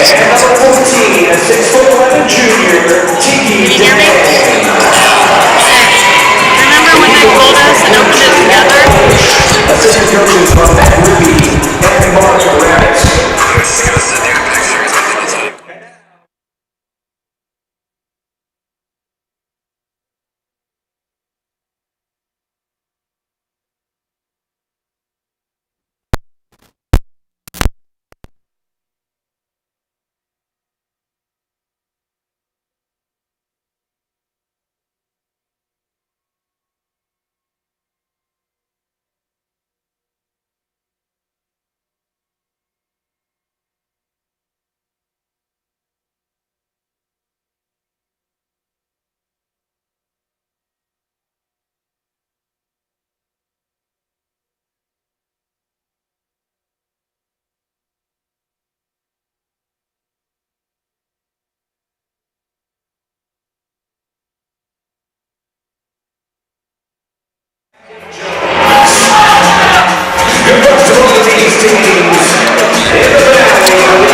And number 14, a 6'11" junior, Tiki Dang. Remember when they told us and opened it together? Assistant coaches from Matt Ruby and Mark Rabbit. Good luck to both of these teams. In the valley,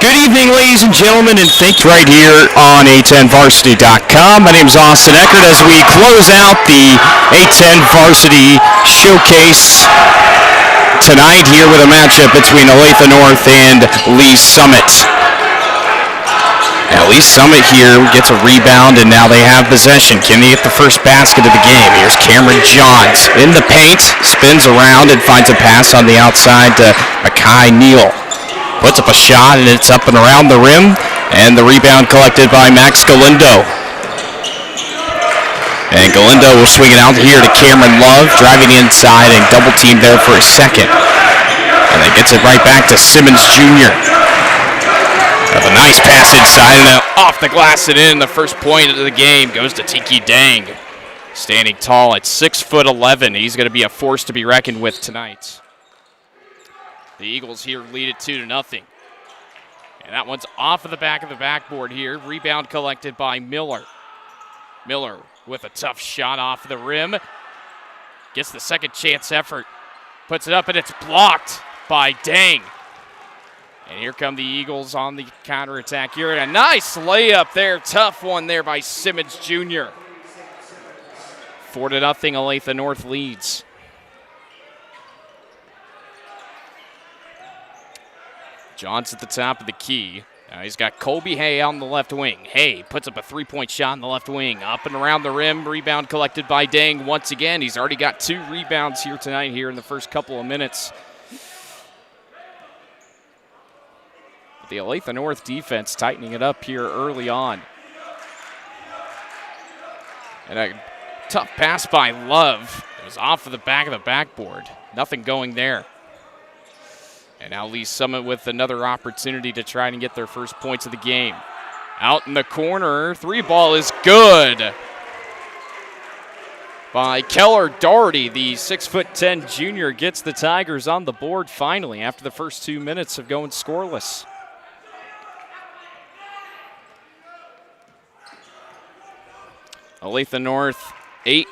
Good evening, ladies and gentlemen, and thank you right here on A10Varsity.com. My name is Austin Eckert as we close out the A10 Varsity Showcase tonight here with a matchup between Olathe North and Lee Summit. Now, Lee Summit here gets a rebound, and now they have possession. Can they get the first basket of the game? Here's Cameron Johns in the paint, spins around and finds a pass on the outside to Makai Neal. Puts up a shot, and it's up and around the rim, and the rebound collected by Max Galindo. And Galindo will swing it out here to Cameron Love, driving inside and double teamed there for a second. And then gets it right back to Simmons Jr. Have a nice pass inside and off the glass and in. The first point of the game goes to Tiki Dang. Standing tall at 6'11". He's going to be a force to be reckoned with tonight. The Eagles here lead it 2-0. And that one's off of the back of the backboard here. Rebound collected by Miller. Miller with a tough shot off the rim. Gets the second chance effort. Puts it up and it's blocked by Dang. And here come the Eagles on the counterattack here. And a nice layup there. Tough one there by Simmons Jr. 4-0, Olathe North leads. Johns at the top of the key. Now he's got Colby Hay on the left wing. Hay puts up a three-point shot on the left wing. Up and around the rim. Rebound collected by Dang once again. He's already got 2 rebounds here tonight here in the first couple of minutes. The Olathe North defense tightening it up here early on. And a tough pass by Love. It was off of the back of the backboard. Nothing going there. And now Lee Summit with another opportunity to try and get their first points of the game. Out in the corner, 3-ball is good by Keller Doherty. The 6'10" junior gets the Tigers on the board finally after the first 2 minutes of going scoreless. Olathe North 8-1,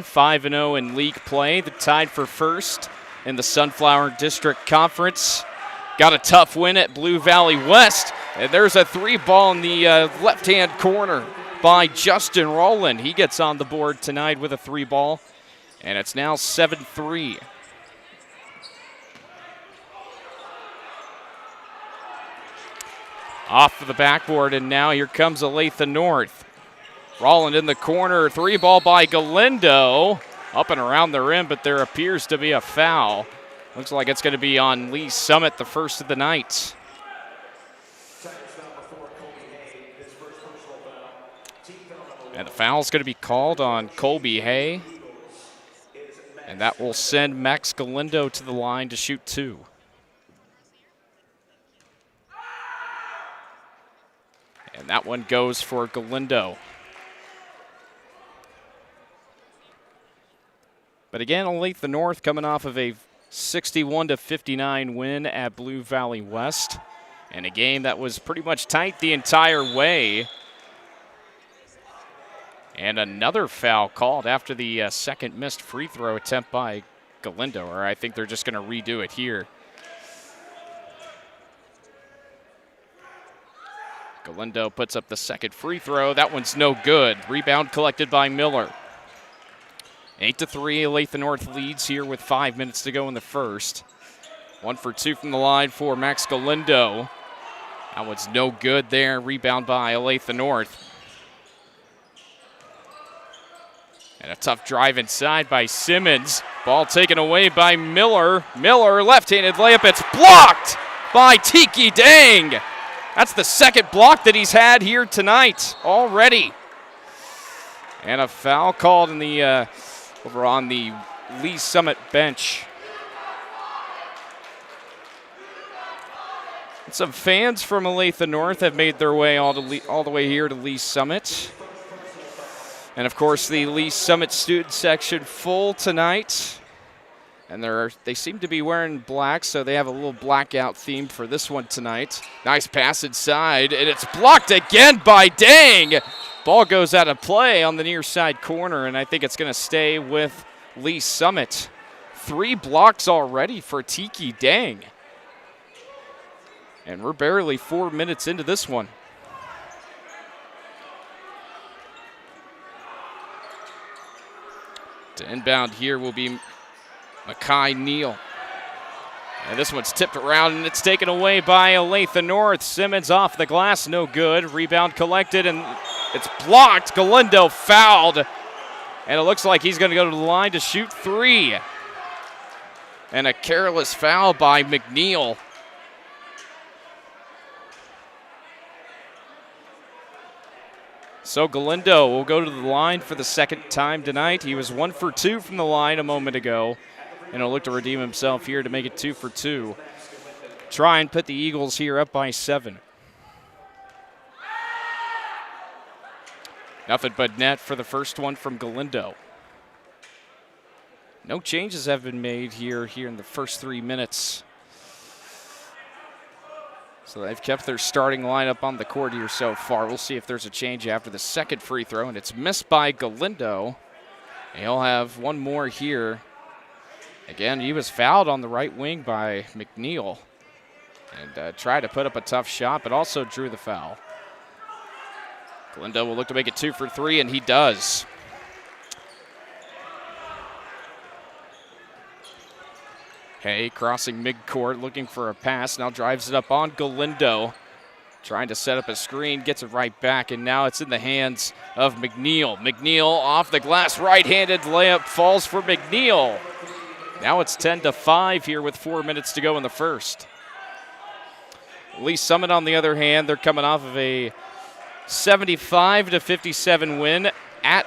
5-0 in league play. They're tied for first in the Sunflower District Conference. Got a tough win at Blue Valley West. And there's a 3-ball in the left-hand corner by Justin Rowland. He gets on the board tonight with a 3-ball. And it's now 7-3. Off of the backboard, and now here comes Olathe North. Rowland in the corner, 3-ball by Galindo. Up and around the rim, but there appears to be a foul. Looks like it's going to be on Lee Summit, the first of the night. And the foul's going to be called on Colby Hay. And that will send Max Galindo to the line to shoot 2. And that one goes for Galindo. But again, Olathe North coming off of a 61-59 win at Blue Valley West. And a game that was pretty much tight the entire way. And another foul called after the second missed free throw attempt by Galindo, or I think they're just going to redo it here. Galindo puts up the second free throw. That one's no good. Rebound collected by Miller. 8-3, Olathe North leads here with 5 minutes to go in the first. 1 for 2 from the line for Max Galindo. That one's no good there. Rebound by Olathe North. And a tough drive inside by Simmons. Ball taken away by Miller. Miller, left-handed layup. It's blocked by Tiki Dang. That's the second block that he's had here tonight already. And a foul called in the over on the Lee Summit bench. And some fans from Olathe North have made their way all the way here to Lee Summit. And of course, the Lee Summit student section full tonight. And they seem to be wearing black, so they have a little blackout theme for this one tonight. Nice pass inside, and it's blocked again by Dang. Ball goes out of play on the near side corner, and I think it's going to stay with Lee Summit. 3 blocks already for Tiki Dang. And we're barely 4 minutes into this one. To inbound here will be Makai Neal. And this one's tipped around, and it's taken away by Olathe North. Simmons off the glass, no good. Rebound collected, and it's blocked. Galindo fouled. And it looks like he's going to go to the line to shoot 3. And a careless foul by McNeil. So Galindo will go to the line for the second time tonight. He was 1 for 2 from the line a moment ago. And he'll look to redeem himself here to make it 2 for 2. Try and put the Eagles here up by 7. Nothing but net for the first one from Galindo. No changes have been made here in the first 3 minutes. So they've kept their starting lineup on the court here so far. We'll see if there's a change after the second free throw, and it's missed by Galindo. And he'll have one more here. Again, he was fouled on the right wing by McNeil and tried to put up a tough shot, but also drew the foul. Galindo will look to make it 2 for 3, and he does. Hay crossing midcourt, looking for a pass. Now drives it up on Galindo. Trying to set up a screen, gets it right back, and now it's in the hands of McNeil. McNeil off the glass, right-handed layup falls for McNeil. Now it's 10-5 here with 4 minutes to go in the first. Lee Summit, on the other hand, they're coming off of a 75-57 win at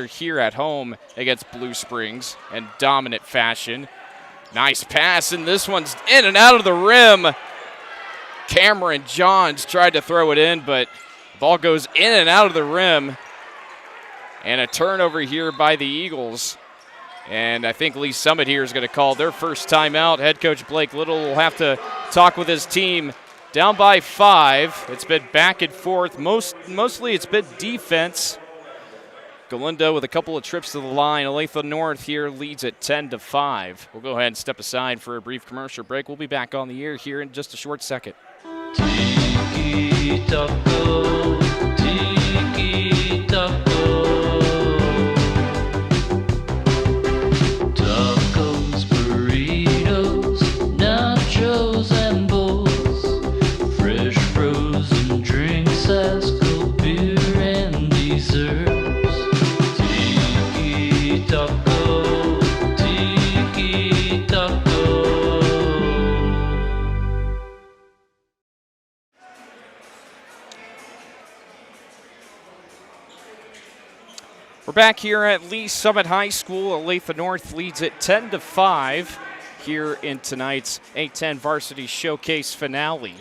here at home against Blue Springs in dominant fashion. Nice pass, and this one's in and out of the rim. Cameron Johns tried to throw it in, but the ball goes in and out of the rim. And a turnover here by the Eagles. And I think Lee Summit here is going to call their first timeout. Head coach Blake Little will have to talk with his team. Down by 5. It's been back and forth. Mostly it's been defense. Galindo with a couple of trips to the line. Olathe North here leads at 10-5. We'll go ahead and step aside for a brief commercial break. We'll be back on the air here in just a short second. Tiki Taco, Tiki Taco. Tacos, burritos, nachos, and bowls. Fresh frozen drinks, ice cold beer, and desserts. Tiki Taco, Tiki Taco. We're back here at Lee Summit High School. Olathe North leads at 10-5 here in tonight's A-10 Varsity Showcase finale,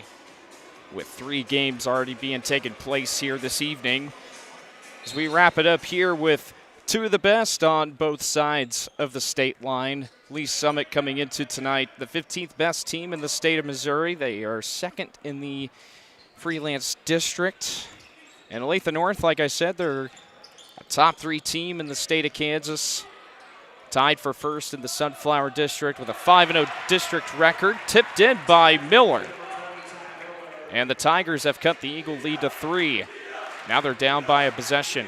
with 3 games already being taken place here this evening. As we wrap it up here with Two of the best on both sides of the state line. Lee Summit coming into tonight, the 15th best team in the state of Missouri. They are second in the Freelance District. And Olathe North, like I said, they're a top 3 team in the state of Kansas. Tied for first in the Sunflower District with a 5-0 district record, tipped in by Miller. And the Tigers have cut the Eagle lead to 3. Now they're down by a possession.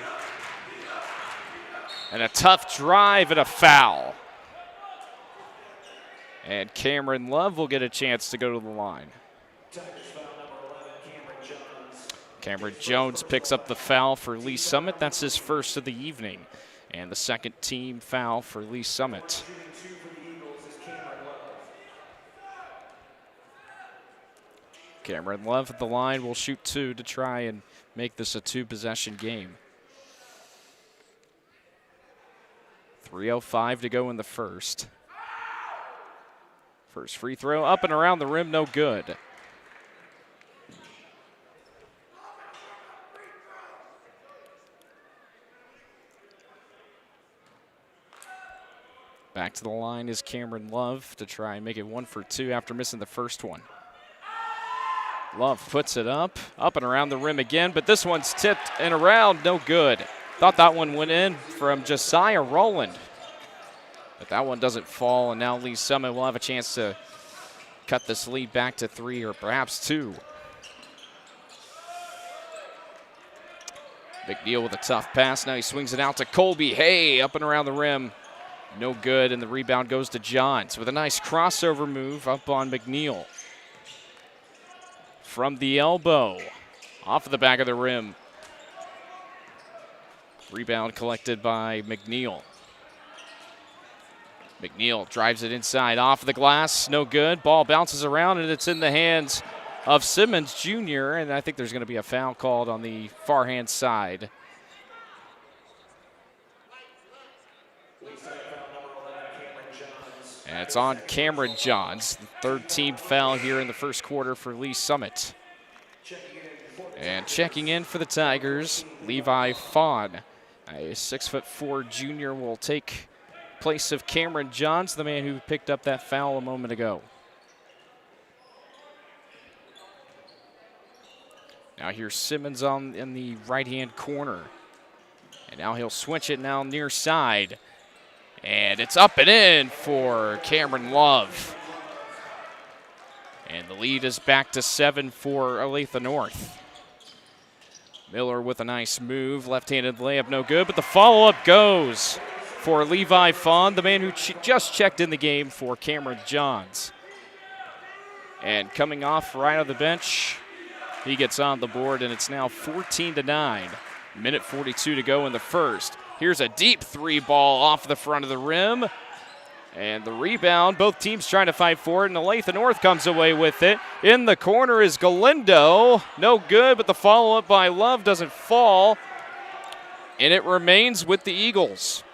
And a tough drive and a foul. And Cameron Love will get a chance to go to the line. Cameron Jones picks up the foul for Lee Summit. That's his first of the evening. And the second team foul for Lee Summit. Cameron Love at the line will shoot 2 to try and make this a 2-possession game. 3:05 to go in the first. First free throw up and around the rim, no good. Back to the line is Cameron Love to try and make it 1 for 2 after missing the first one. Love puts it up and around the rim again, but this one's tipped and around, no good. Thought that one went in from Josiah Rowland. But that one doesn't fall, and now Lee Summit will have a chance to cut this lead back to 3 or perhaps 2. McNeil with a tough pass. Now he swings it out to Colby Hay, up and around the rim. No good, and the rebound goes to Johns with a nice crossover move up on McNeil. From the elbow, off of the back of the rim. Rebound collected by McNeil. McNeil drives it inside, off the glass, no good. Ball bounces around, and it's in the hands of Simmons Jr., and I think there's going to be a foul called on the far hand side. And it's on Cameron Johns, the 3rd team foul here in the first quarter for Lee Summit. And checking in for the Tigers, Levi Fawn. A 6'4" junior will take place of Cameron Johns, the man who picked up that foul a moment ago. Now here's Simmons in the right-hand corner. And now he'll switch it now near side. And it's up and in for Cameron Love. And the lead is back to 7 for Olathe North. Miller with a nice move, left-handed layup, no good, but the follow-up goes for Levi Fawn, the man who just checked in the game for Cameron Johns. And coming off right on the bench, he gets on the board, and it's now 14-9. Minute 42 to go in the first. Here's a deep 3 ball off the front of the rim. And the rebound, both teams trying to fight for it, and Olathe North comes away with it. In the corner is Galindo. No good, but the follow-up by Love doesn't fall. And it remains with the Eagles.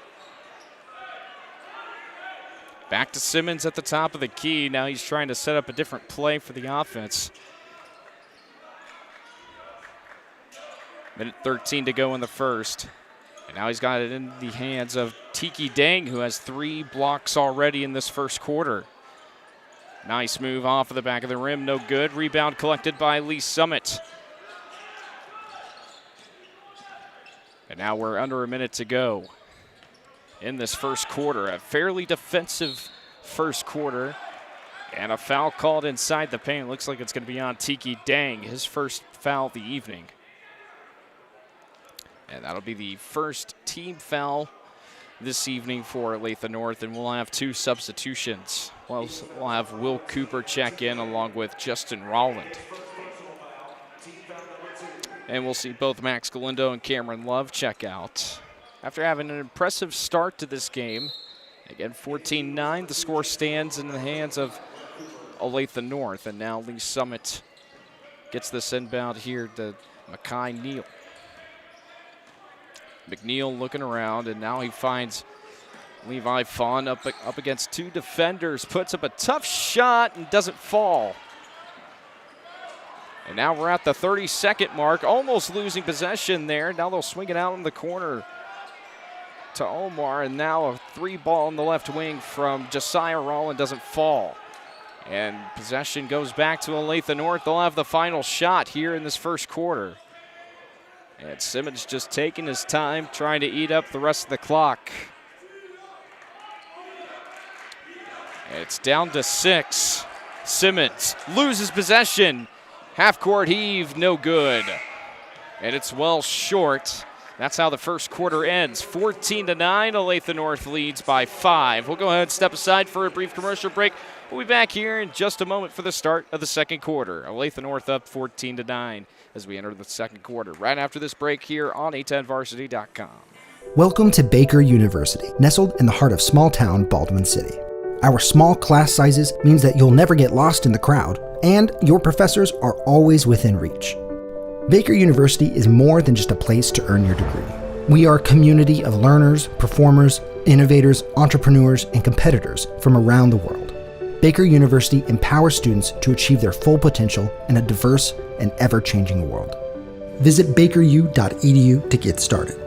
Back to Simmons at the top of the key. Now he's trying to set up a different play for the offense. Minute 13 to go in the first. And now he's got it in the hands of Tiki Dang, who has 3 blocks already in this first quarter. Nice move off of the back of the rim, no good. Rebound collected by Lee Summit. And now we're under a minute to go in this first quarter. A fairly defensive first quarter. And a foul called inside the paint. Looks like it's going to be on Tiki Dang, his first foul of the evening. And that'll be the first team foul this evening for Olathe North, and we'll have 2 substitutions. We'll have Will Cooper check in along with Justin Rowland. And we'll see both Max Galindo and Cameron Love check out. After having an impressive start to this game, again 14-9, the score stands in the hands of Olathe North, and now Lee Summit gets this inbound here to Makai Neal. McNeil looking around, and now he finds Levi Fawn up against 2 defenders, puts up a tough shot and doesn't fall. And now we're at the 30-second mark, almost losing possession there. Now they'll swing it out in the corner. to Omar, and now a 3-ball in the left wing from Josiah Rollin doesn't fall. And possession goes back to Olathe North. They'll have the final shot here in this first quarter. And Simmons just taking his time, trying to eat up the rest of the clock. It's down to 6. Simmons loses possession. Half-court heave, no good. And it's well short. That's how the first quarter ends. 14-9, Olathe North leads by 5. We'll go ahead and step aside for a brief commercial break. We'll be back here in just a moment for the start of the second quarter. Olathe North up 14-9 as we enter the second quarter. Right after this break here on A10varsity.com. Welcome to Baker University, nestled in the heart of small-town Baldwin City. Our small class sizes means that you'll never get lost in the crowd, and your professors are always within reach. Baker University is more than just a place to earn your degree. We are a community of learners, performers, innovators, entrepreneurs, and competitors from around the world. Baker University empowers students to achieve their full potential in a diverse and ever-changing world. Visit bakeru.edu to get started.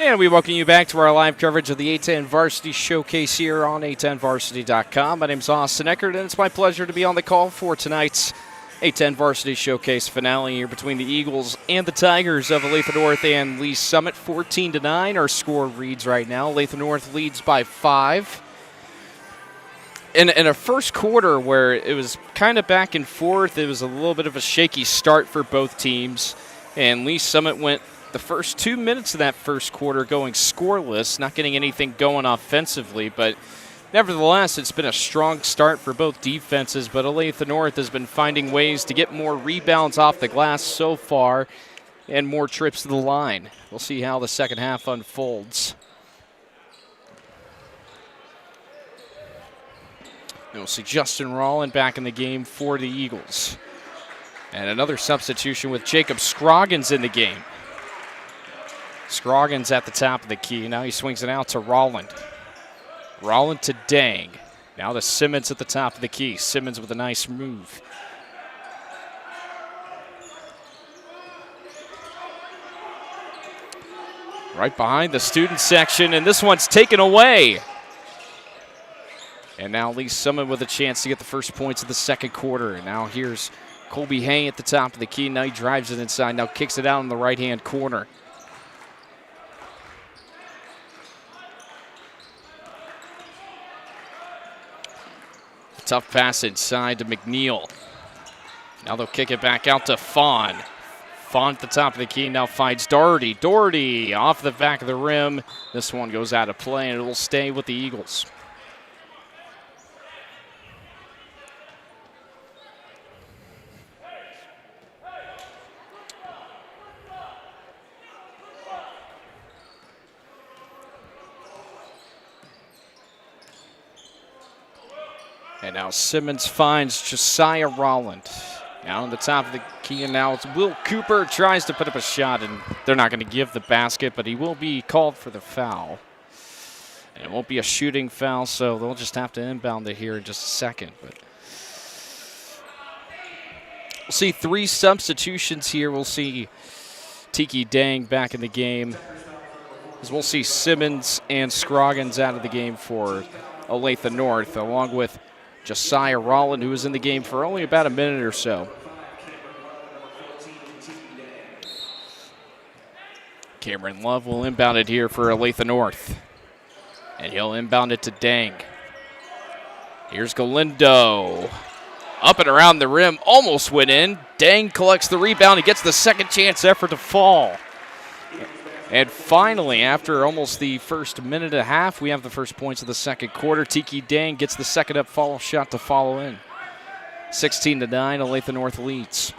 And we welcome you back to our live coverage of the A10 Varsity Showcase here on A10varsity.com. My name's Austin Eckert, and it's my pleasure to be on the call for tonight's A10 Varsity Showcase finale here between the Eagles and the Tigers of Olathe North and Lee Summit. 14-9, our score reads right now. Olathe North leads by 5. In a first quarter where it was kind of back and forth, it was a little bit of a shaky start for both teams, and Lee Summit went the first 2 minutes of that first quarter going scoreless, not getting anything going offensively, but nevertheless, it's been a strong start for both defenses, but Olathe North has been finding ways to get more rebounds off the glass so far and more trips to the line. We'll see how the second half unfolds. And we'll see Justin Rollin back in the game for the Eagles. And another substitution with Jacob Scroggins in the game. Scroggins at the top of the key. Now he swings it out to Rolland. Rolland to Dang. Now to Simmons at the top of the key. Simmons with a nice move. Right behind the student section, and this one's taken away. And now Lee Summit with a chance to get the first points of the second quarter. And now here's Colby Hay at the top of the key. Now he drives it inside. Now kicks it out in the right-hand corner. Tough pass inside to McNeil. Now they'll kick it back out to Fawn. Fawn at the top of the key now finds Doherty. Doherty off the back of the rim. This one goes out of play, and it will stay with the Eagles. And now Simmons finds Josiah Rolland. Now on the top of the key, and now it's Will Cooper tries to put up a shot, and they're not going to give the basket, but he will be called for the foul. And it won't be a shooting foul, so they'll just have to inbound it here in just a second. But we'll see 3 substitutions here. We'll see Tiki Dang back in the game, as we'll see Simmons and Scroggins out of the game for Olathe North, along with Josiah Rolland, who was in the game for only about a minute or so. Cameron Love will inbound it here for Olathe North. And he'll inbound it to Dang. Here's Galindo. Up and around the rim, almost went in. Dang collects the rebound. He gets the second chance effort to fall. And finally, after almost the first minute and a half, we have the first points of the second quarter. Tiki Dang gets the second up follow shot to follow in. 16-9, Olathe North leads.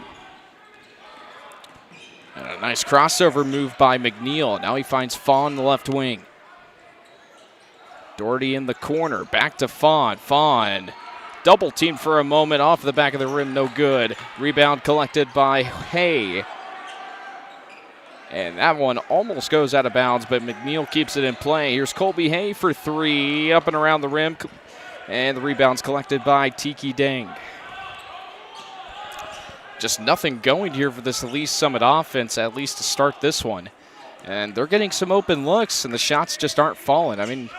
And a nice crossover move by McNeil. Now he finds Fawn in the left wing. Doherty in the corner, back to Fawn. Fawn double teamed for a moment, off the back of the rim, no good. Rebound collected by Hay. And that one almost goes out of bounds, but McNeil keeps it in play. Here's Colby Hay for 3, up and around the rim. And the rebound's collected by Tiki Dang. Just nothing going here for this Olathe Summit offense, at least to start this one. And they're getting some open looks, and the shots just aren't falling. I mean,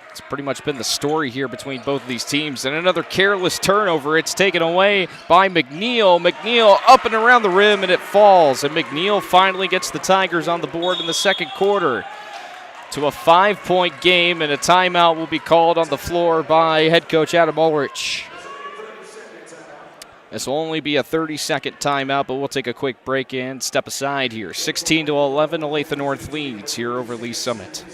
it's pretty much been the story here between both of these teams. And another careless turnover. It's taken away by McNeil. McNeil up and around the rim, and it falls. And McNeil finally gets the Tigers on the board in the second quarter to a 5-point game, and a timeout will be called on the floor by head coach Adam Ulrich. This will only be a 30-second timeout, but we'll take a quick break and step aside here. 16-11, Olathe North leads here over Lee Summit.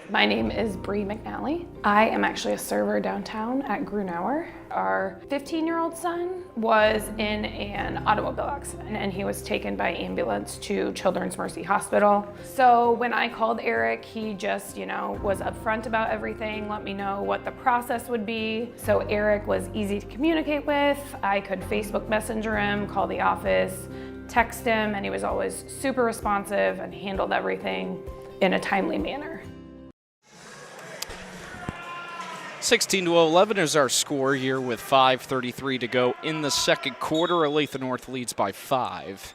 My name is Bree McNally. I am actually a server downtown at Grunauer. Our 15-year-old son was in an automobile accident, and he was taken by ambulance to Children's Mercy Hospital. So when I called Eric, he just, was upfront about everything, let me know what the process would be. So Eric was easy to communicate with. I could Facebook Messenger him, call the office, text him, and he was always super responsive and handled everything in a timely manner. 16-11 is our score here with 5:33 to go in the second quarter. Olathe North leads by 5.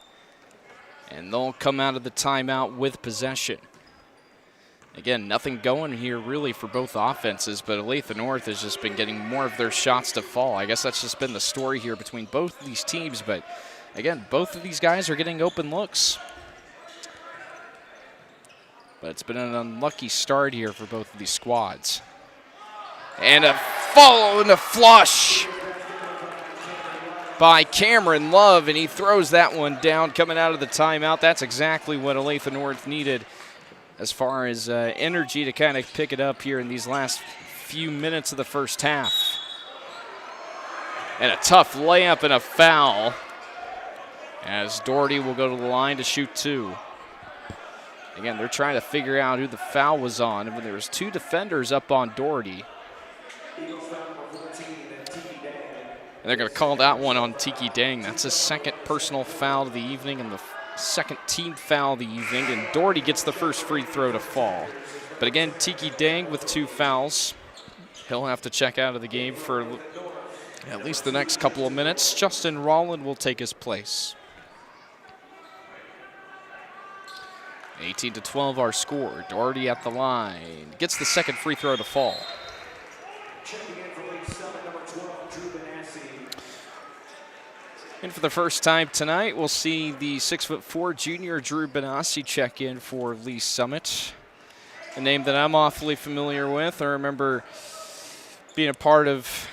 And they'll come out of the timeout with possession. Again, nothing going here really for both offenses, but Olathe North has just been getting more of their shots to fall. I guess that's just been the story here between both of these teams, but again, both of these guys are getting open looks. But it's been an unlucky start here for both of these squads. And a follow and a flush by Cameron Love, and he throws that one down coming out of the timeout. That's exactly what Olathe North needed as far as energy to kind of pick it up here in these last few minutes of the first half. And a tough layup and a foul as Doherty will go to the line to shoot 2. Again, they're trying to figure out who the foul was on, and there was 2 defenders up on Doherty. And they're going to call that one on Tiki Dang. That's his second personal foul of the evening and the second team foul of the evening. And Doherty gets the first free throw to fall. But again, Tiki Dang with 2 fouls. He'll have to check out of the game for at least the next couple of minutes. Justin Rolland will take his place. 18-12 our score. Doherty at the line. Gets the second free throw to fall. And for the first time tonight, we'll see the 6'4" junior Drew Benassi check in for Lee Summit. A name that I'm awfully familiar with. I remember being a part of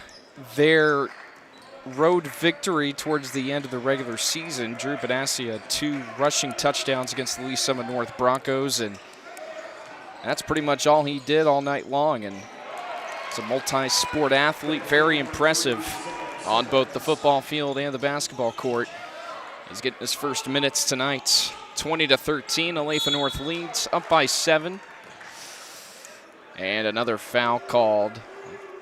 their road victory towards the end of the regular season. Drew Benassi had 2 rushing touchdowns against the Lee Summit North Broncos, and that's pretty much all he did all night long. And it's a multi-sport athlete, very impressive on both the football field and the basketball court. He's getting his first minutes tonight. 20-13, Olathe North leads, up by 7. And another foul called.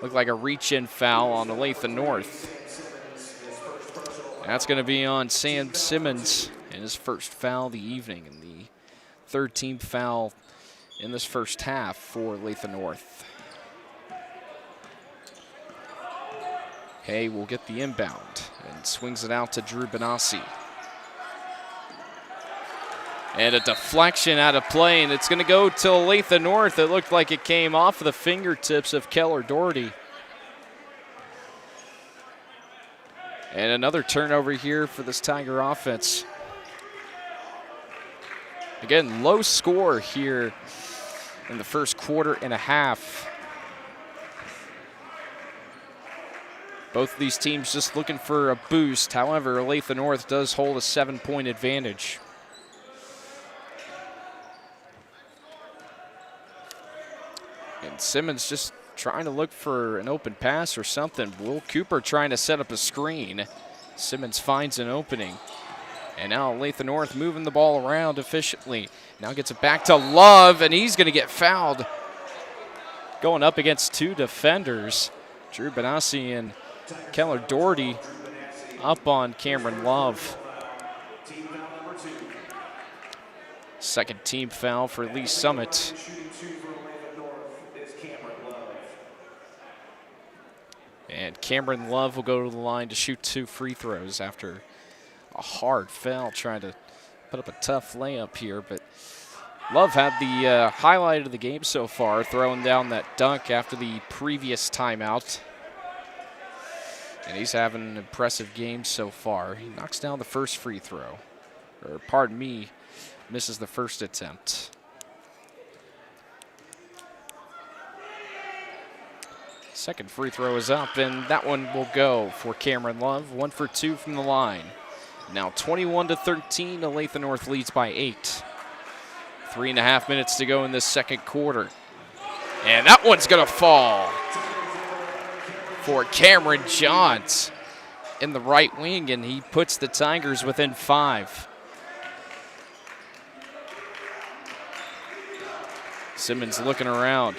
Looked like a reach-in foul on Olathe North. That's going to be on Sam Simmons in his first foul of the evening, and the 3rd team foul in this first half for Olathe North. Hay will get the inbound and swings it out to Drew Benassi. And a deflection out of play, and it's going to go to Olathe North. It looked like it came off of the fingertips of Keller Doherty. And another turnover here for this Tiger offense. Again, low score here in the first quarter and a half. Both of these teams just looking for a boost. However, Olathe North does hold a 7-point advantage. And Simmons just trying to look for an open pass or something. Will Cooper trying to set up a screen. Simmons finds an opening. And now Olathe North moving the ball around efficiently. Now gets it back to Love, and he's going to get fouled. Going up against 2 defenders. Drew Benassi and Keller Doherty up on Cameron Love. Second team foul for Lee Summit. And Cameron Love will go to the line to shoot 2 free throws after a hard foul trying to put up a tough layup here. But Love had the highlight of the game so far, throwing down that dunk after the previous timeout. And he's having an impressive game so far. He knocks down the first free throw. Or pardon me, misses the first attempt. Second free throw is up, and that one will go for Cameron Love. 1 for 2 from the line. Now 21-13, Olathe North leads by 8. 3.5 minutes to go in this second quarter. And that one's gonna fall for Cameron Johns in the right wing, and he puts the Tigers within 5. Simmons looking around.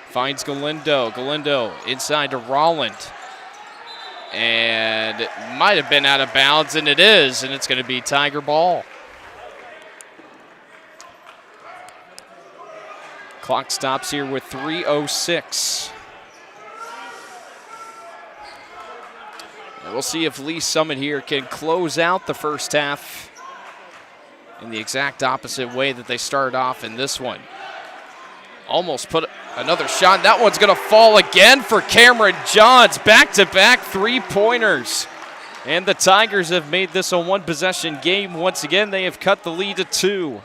Finds Galindo. Galindo inside to Rolland. And it might have been out of bounds, and it is, and it's going to be Tiger ball. Clock stops here with 3:06. And we'll see if Lee Summit here can close out the first half in the exact opposite way that they started off in this one. Almost put another shot. That one's going to fall again for Cameron Johns. Back-to-back 3-pointers. And the Tigers have made this a one-possession game. Once again, they have cut the lead to 2.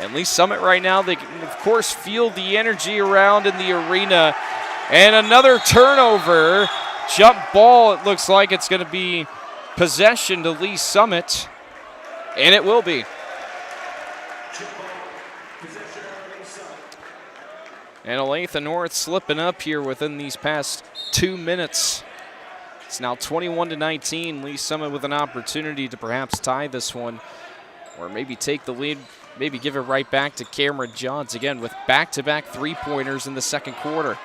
And Lee Summit right now, they can, of course, feel the energy around in the arena. And another turnover. Jump ball, it looks like it's going to be possession to Lee Summit. And it will be. And Olathe North slipping up here within these past 2 minutes. It's now 21-19. Lee Summit with an opportunity to perhaps tie this one or maybe take the lead, maybe give it right back to Cameron Johns again with back-to-back 3-pointers in the second quarter.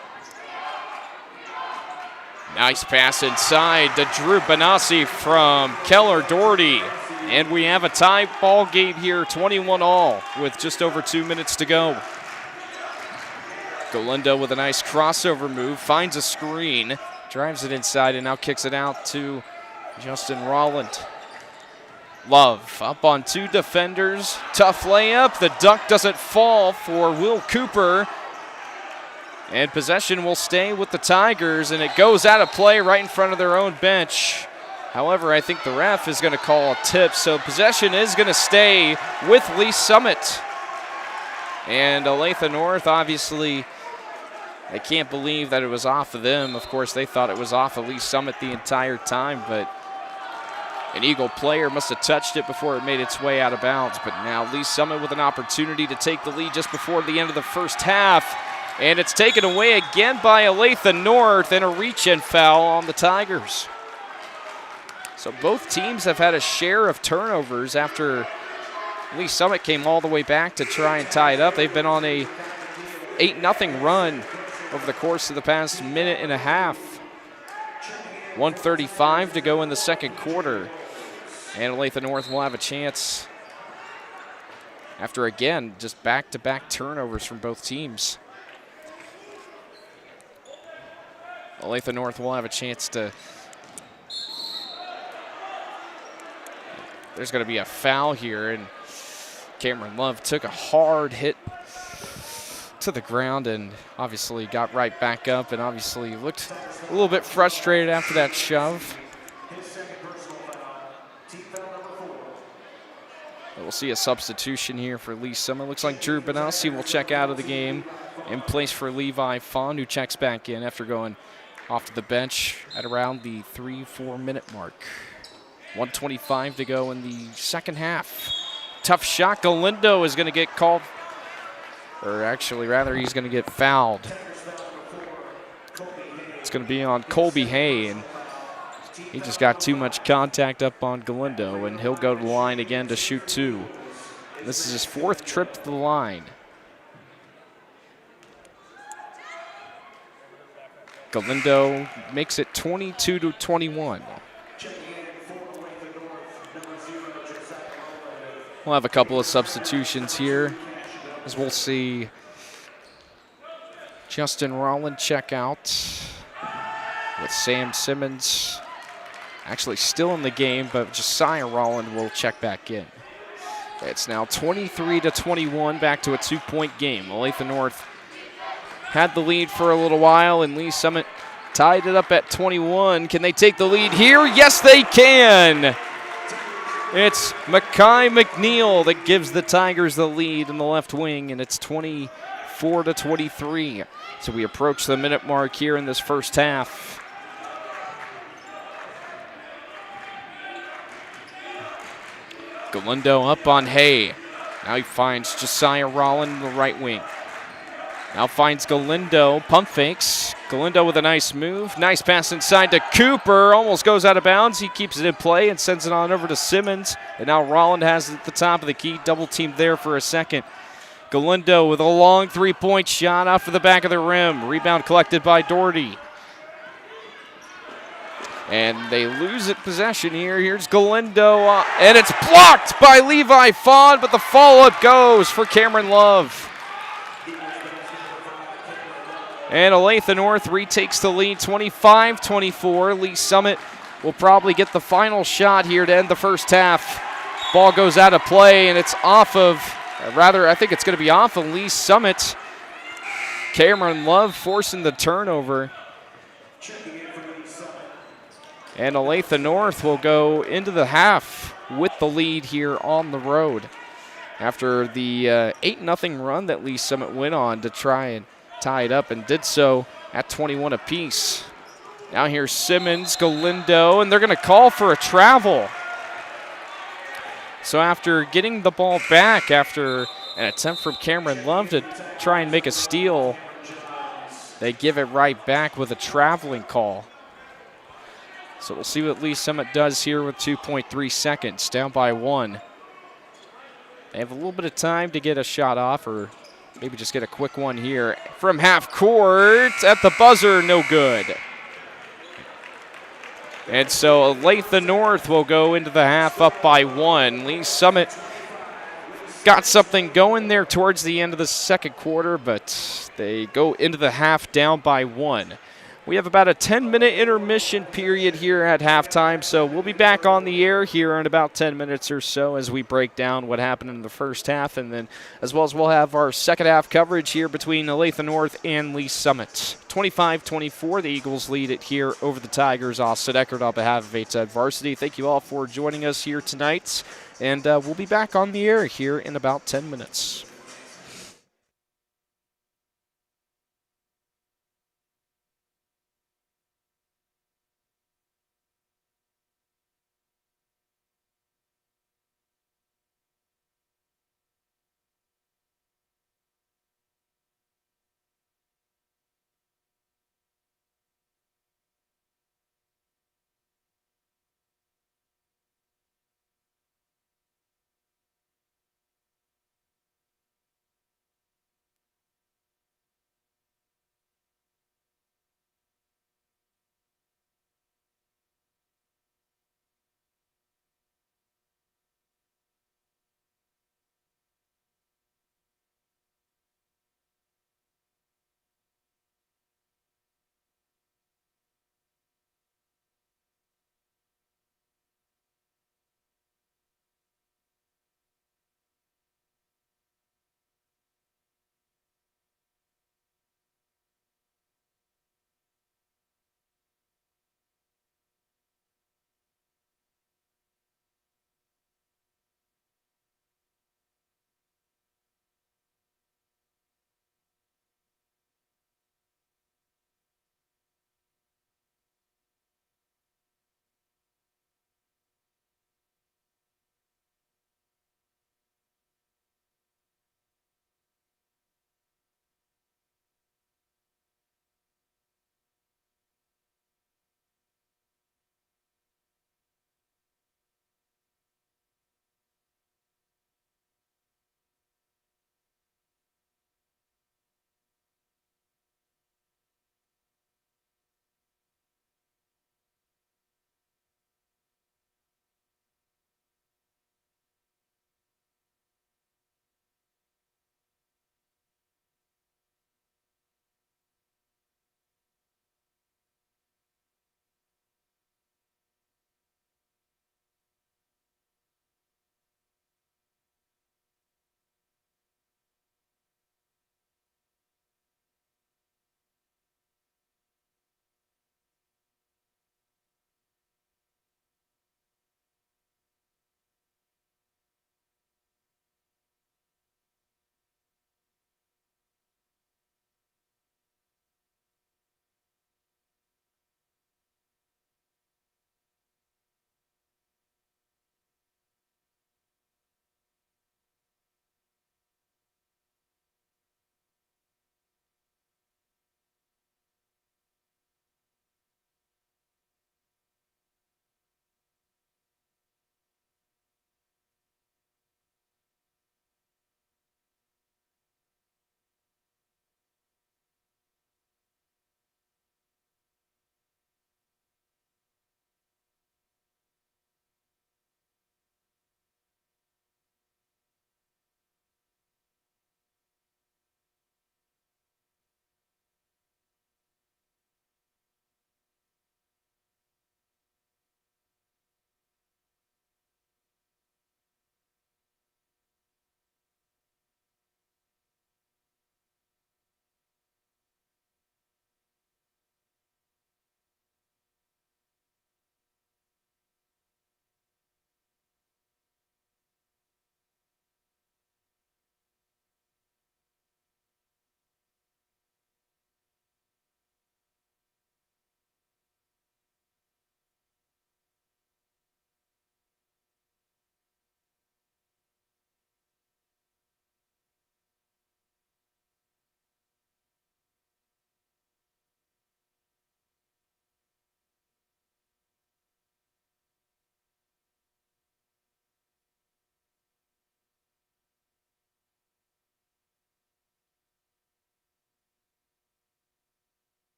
Nice pass inside to Drew Benassi from Keller Doherty. And we have a tie ball game here, 21-all with just over 2 minutes to go. Galindo with a nice crossover move, finds a screen, drives it inside, and now kicks it out to Justin Rolland. Love up on 2 defenders. Tough layup. The dunk doesn't fall for Will Cooper. And possession will stay with the Tigers, and it goes out of play right in front of their own bench. However, I think the ref is going to call a tip, so possession is going to stay with Lee Summit. And Olathe North, obviously, I can't believe that it was off of them. Of course, they thought it was off of Lee Summit the entire time, but an Eagle player must have touched it before it made its way out of bounds. But now Lee Summit with an opportunity to take the lead just before the end of the first half. And it's taken away again by Olathe North, and a reach-in foul on the Tigers. So both teams have had a share of turnovers after Lee Summit came all the way back to try and tie it up. They've been on a 8-0 run over the course of the past minute and a half. 1:35 to go in the second quarter. And Olathe North will have a chance after, again, just back-to-back turnovers from both teams. Olathe North will have a chance to... There's going to be a foul here, and Cameron Love took a hard hit to the ground and obviously got right back up and obviously looked a little bit frustrated after that shove. We'll see a substitution here for Lee Summit. Looks like Drew Benassi will check out of the game in place for Levi Fond, who checks back in after going off to the bench at around the 3-4 minute mark. 1:25 to go in the second half. Tough shot. Galindo is going to get called, or actually, rather, he's going to get fouled. It's going to be on Colby Hay, and he just got too much contact up on Galindo, and he'll go to the line again to shoot 2. This is his 4th trip to the line. Galindo makes it 22-21. We'll have a couple of substitutions here, as we'll see Justin Rolland check out with Sam Simmons actually still in the game, but Josiah Rolland will check back in. It's now 23-21, back to a 2-point game. Olathe North had the lead for a little while, and Lee Summit tied it up at 21. Can they take the lead here? Yes, they can. It's Mackay McNeil that gives the Tigers the lead in the left wing, and it's 24-23. So we approach the minute mark here in this first half. Galindo up on Hay. Now he finds Josiah Rolland in the right wing. Now finds Galindo, pump fakes. Galindo with a nice move. Nice pass inside to Cooper. Almost goes out of bounds. He keeps it in play and sends it on over to Simmons. And now Rolland has it at the top of the key. Double teamed there for a second. Galindo with a long three-point shot off of the back of the rim. Rebound collected by Doherty. And they lose it possession here. Here's Galindo, and it's blocked by Levi Fawn, but the follow-up goes for Cameron Love. And Olathe North retakes the lead, 25-24. Lee Summit will probably get the final shot here to end the first half. Ball goes out of play, and it's off of, I think it's going to be off of Lee Summit. Cameron Love forcing the turnover. And Olathe North will go into the half with the lead here on the road after the 8-0 run that Lee Summit went on to try and tie it up, and did so at 21 apiece. Now here's Simmons, Galindo, and they're going to call for a travel. So after getting the ball back after an attempt from Cameron Love to try and make a steal, they give it right back with a traveling call. So we'll see what Lee Summit does here with 2.3 seconds, down by 1. They have a little bit of time to get a shot off, or maybe just get a quick one here from half court at the buzzer, no good. And so Olathe North will go into the half up by 1. Lee Summit got something going there towards the end of the second quarter, but they go into the half down by 1. We have about a 10-minute intermission period here at halftime, so we'll be back on the air here in about 10 minutes or so as we break down what happened in the first half, and then as well as we'll have our second half coverage here between Olathe North and Lee Summit. 25-24, the Eagles lead it here over the Tigers. Austin Eckert on behalf of 810 Varsity. Thank you all for joining us here tonight, and we'll be back on the air here in about 10 minutes.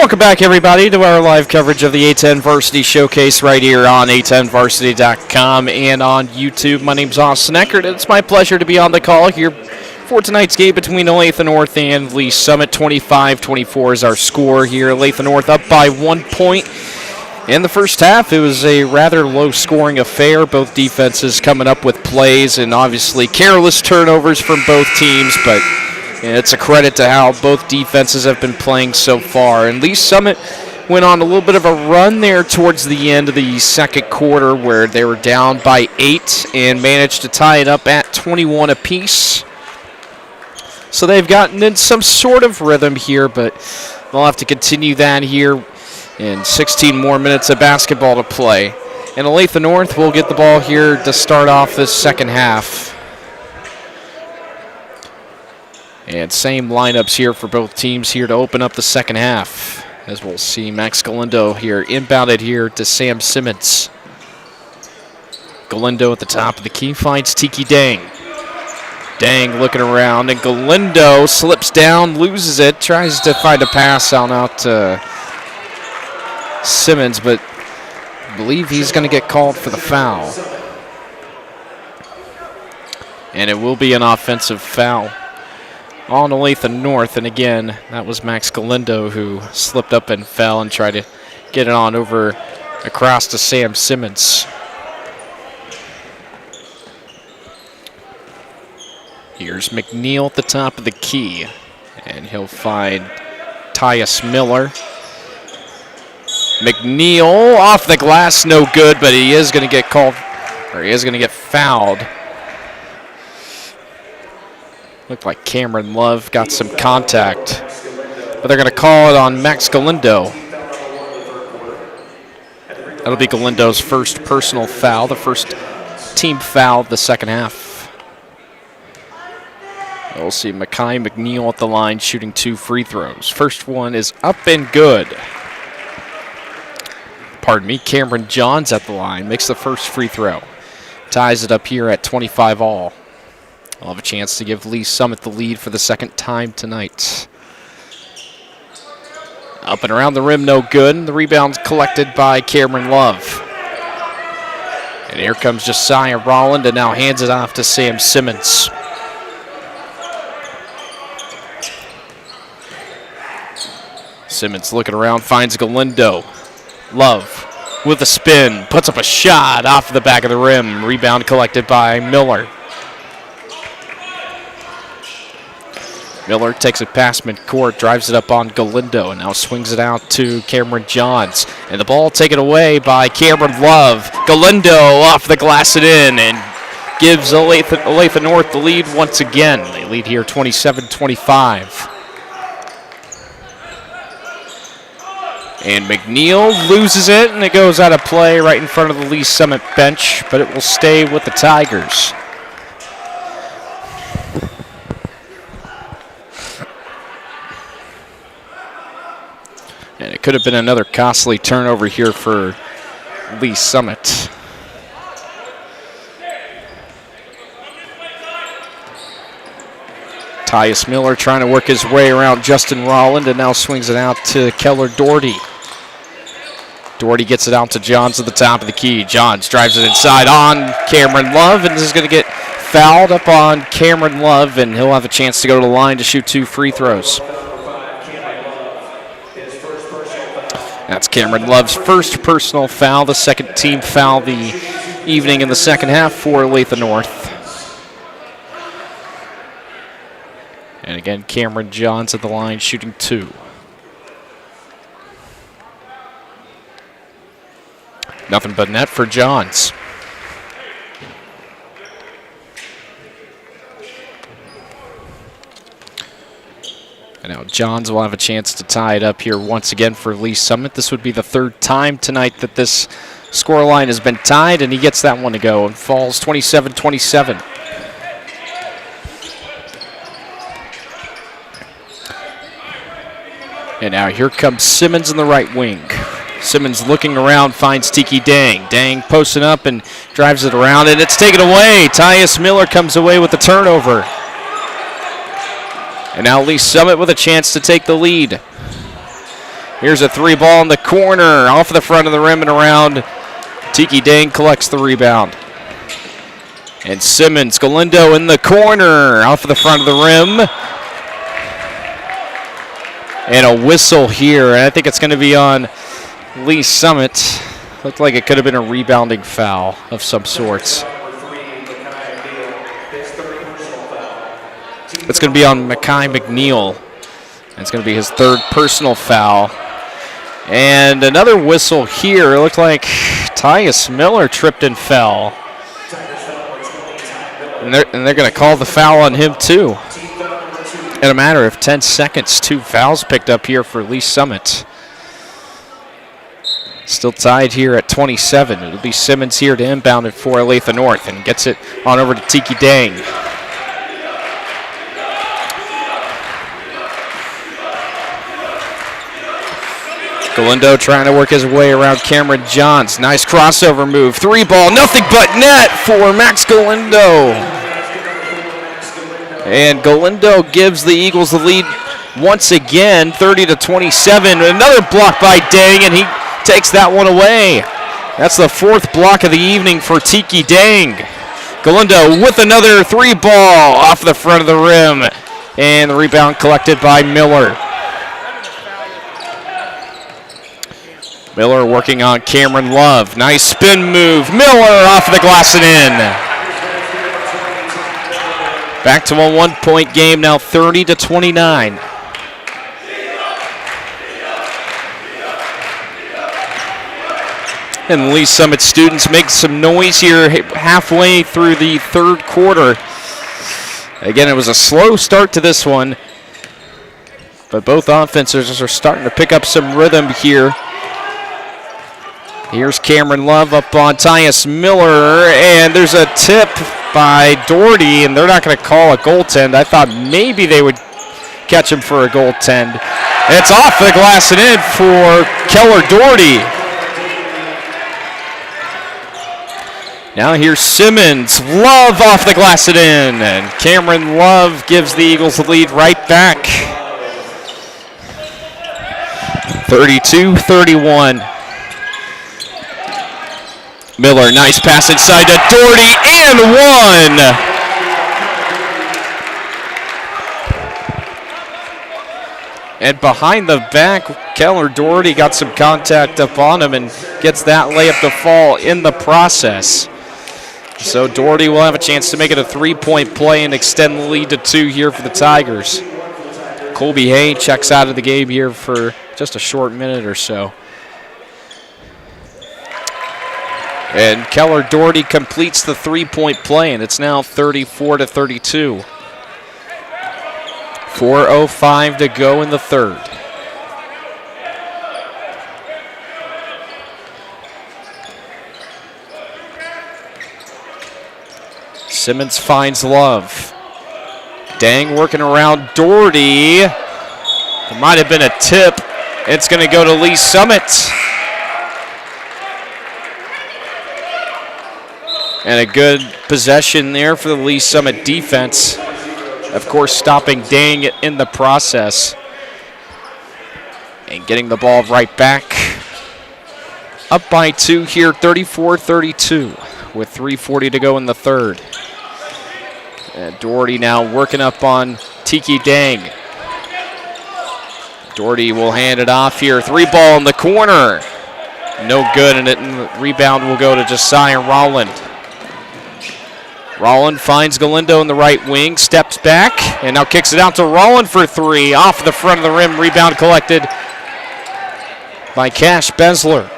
Welcome back, everybody, to our live coverage of the A10 Varsity Showcase right here on A10Varsity.com and on YouTube. My name's Austin Eckert, and it's my pleasure to be on the call here for tonight's game between Olathe North and Lee Summit. 25-24 is our score here. Olathe North up by 1 point. In the first half, it was a rather low-scoring affair. Both defenses coming up with plays and obviously careless turnovers from both teams, but it's a credit to how both defenses have been playing so far. And Lee Summit went on a little bit of a run there towards the end of the second quarter where they were down by 8 and managed to tie it up at 21 apiece. So they've gotten in some sort of rhythm here, but they'll have to continue that here in 16 more minutes of basketball to play. And Olathe North will get the ball here to start off this second half. And same lineups here for both teams here to open up the second half. As we'll see Max Galindo here inbounded here to Sam Simmons. Galindo at the top of the key finds Tiki Dang. Dang looking around, and Galindo slips down, loses it, tries to find a pass out to Simmons, but I believe he's going to get called for the foul. And it will be an offensive foul on Olathe North, and again, that was Max Galindo who slipped up and fell and tried to get it on over across to Sam Simmons. Here's McNeil at the top of the key, and he'll find Tyus Miller. McNeil off the glass, no good, but he is going to get called, or he is going to get fouled. Looked like Cameron Love got some contact, but they're going to call it on Max Galindo. That'll be Galindo's first personal foul, the first team foul of the second half. We'll see Makai McNeil at the line shooting 2 free throws. First one is up and good. Pardon me, Cameron Johns at the line makes the first free throw. Ties it up here at 25 all. We'll have a chance to give Lee Summit the lead for the second time tonight. Up and around the rim, no good. The rebound's collected by Cameron Love. And here comes Josiah Rolland, and now hands it off to Sam Simmons. Simmons looking around, finds Galindo. Love with a spin, puts up a shot off the back of the rim. Rebound collected by Miller. Miller takes it past midcourt, drives it up on Galindo, and now swings it out to Cameron Johns. And the ball taken away by Cameron Love. Galindo off the glass and in, and gives Olathe North the lead once again. They lead here 27-25. And McNeil loses it, and it goes out of play right in front of the Lee Summit bench, but it will stay with the Tigers. And it could have been another costly turnover here for Lee Summit. Tyus Miller trying to work his way around Justin Rolland, and now swings it out to Keller Doherty. Doherty gets it out to Johns at the top of the key. Johns drives it inside on Cameron Love, and this is going to get fouled up on Cameron Love, and he'll have a chance to go to the line to shoot 2 free throws. That's Cameron Love's first personal foul, the second team foul the evening in the second half for Olathe North. And again, Cameron Johns at the line shooting 2. Nothing but net for Johns. And now Johns will have a chance to tie it up here once again for Lee Summit. This would be the third time tonight that this scoreline has been tied, and he gets that one to go and falls 27-27. And now here comes Simmons in the right wing. Simmons looking around, finds Tiki Dang. Dang posting up and drives it around, and it's taken away. Tyus Miller comes away with the turnover. And now Lee Summit with a chance to take the lead. Here's a three ball in the corner, off the front of the rim and around. Tiki Dang collects the rebound. And Simmons, Galindo in the corner, off the front of the rim. And a whistle here, and I think it's going to be on Lee Summit. Looked like it could have been a rebounding foul of some sorts. It's going to be on Mackay McNeil. And it's going to be his third personal foul. And another whistle here. It looked like Tyus Miller tripped and fell. And they're going to call the foul on him too. In a matter of 10 seconds, 2 fouls picked up here for Lee Summit. Still tied here at 27. It'll be Simmons here to inbound it for Olathe North and gets it on over to Tiki Dang. Galindo trying to work his way around Cameron Johns. Nice crossover move. 3 ball, nothing but net for Max Galindo. And Galindo gives the Eagles the lead once again, 30-27. Another block by Dang, and he takes that one away. That's the 4th block of the evening for Tiki Dang. Galindo with another 3 ball off the front of the rim. And the rebound collected by Miller. Miller working on Cameron Love. Nice spin move. Miller off the glass and in. Back to a 1-point game now, 30-29. And Lee Summit students make some noise here halfway through the 3rd quarter. Again, it was a slow start to this one, but both offenses are starting to pick up some rhythm here. Here's Cameron Love up on Tyus Miller, and there's a tip by Doherty, and they're not going to call a goaltend. I thought maybe they would catch him for a goaltend. And it's off the glass and in for Keller Doherty. Now here's Simmons. Love off the glass and in, and Cameron Love gives the Eagles the lead right back. 32-31. Miller, nice pass inside to Doherty, and one! And behind the back, Keller Doherty got some contact up on him and gets that layup to fall in the process. So Doherty will have a chance to make it a 3-point play and extend the lead to 2 here for the Tigers. Colby Hay checks out of the game here for just a short minute or so. And Keller Doherty completes the 3-point play, and it's now 34-32. 4:05 to go in the 3rd. Simmons finds Love. Dang working around Doherty. There might have been a tip. It's going to go to Lee Summit. And a good possession there for the Lee Summit defense. Of course, stopping Dang in the process. And getting the ball right back. Up by 2 here, 34-32, with 3:40 to go in the 3rd. And Doherty now working up on Tiki Dang. Doherty will hand it off here. 3 ball in the corner. No good, and the rebound will go to Josiah Rowland. Rowland finds Galindo in the right wing, steps back, and now kicks it out to Rowland for 3. Off the front of the rim, rebound collected by Cash Besler.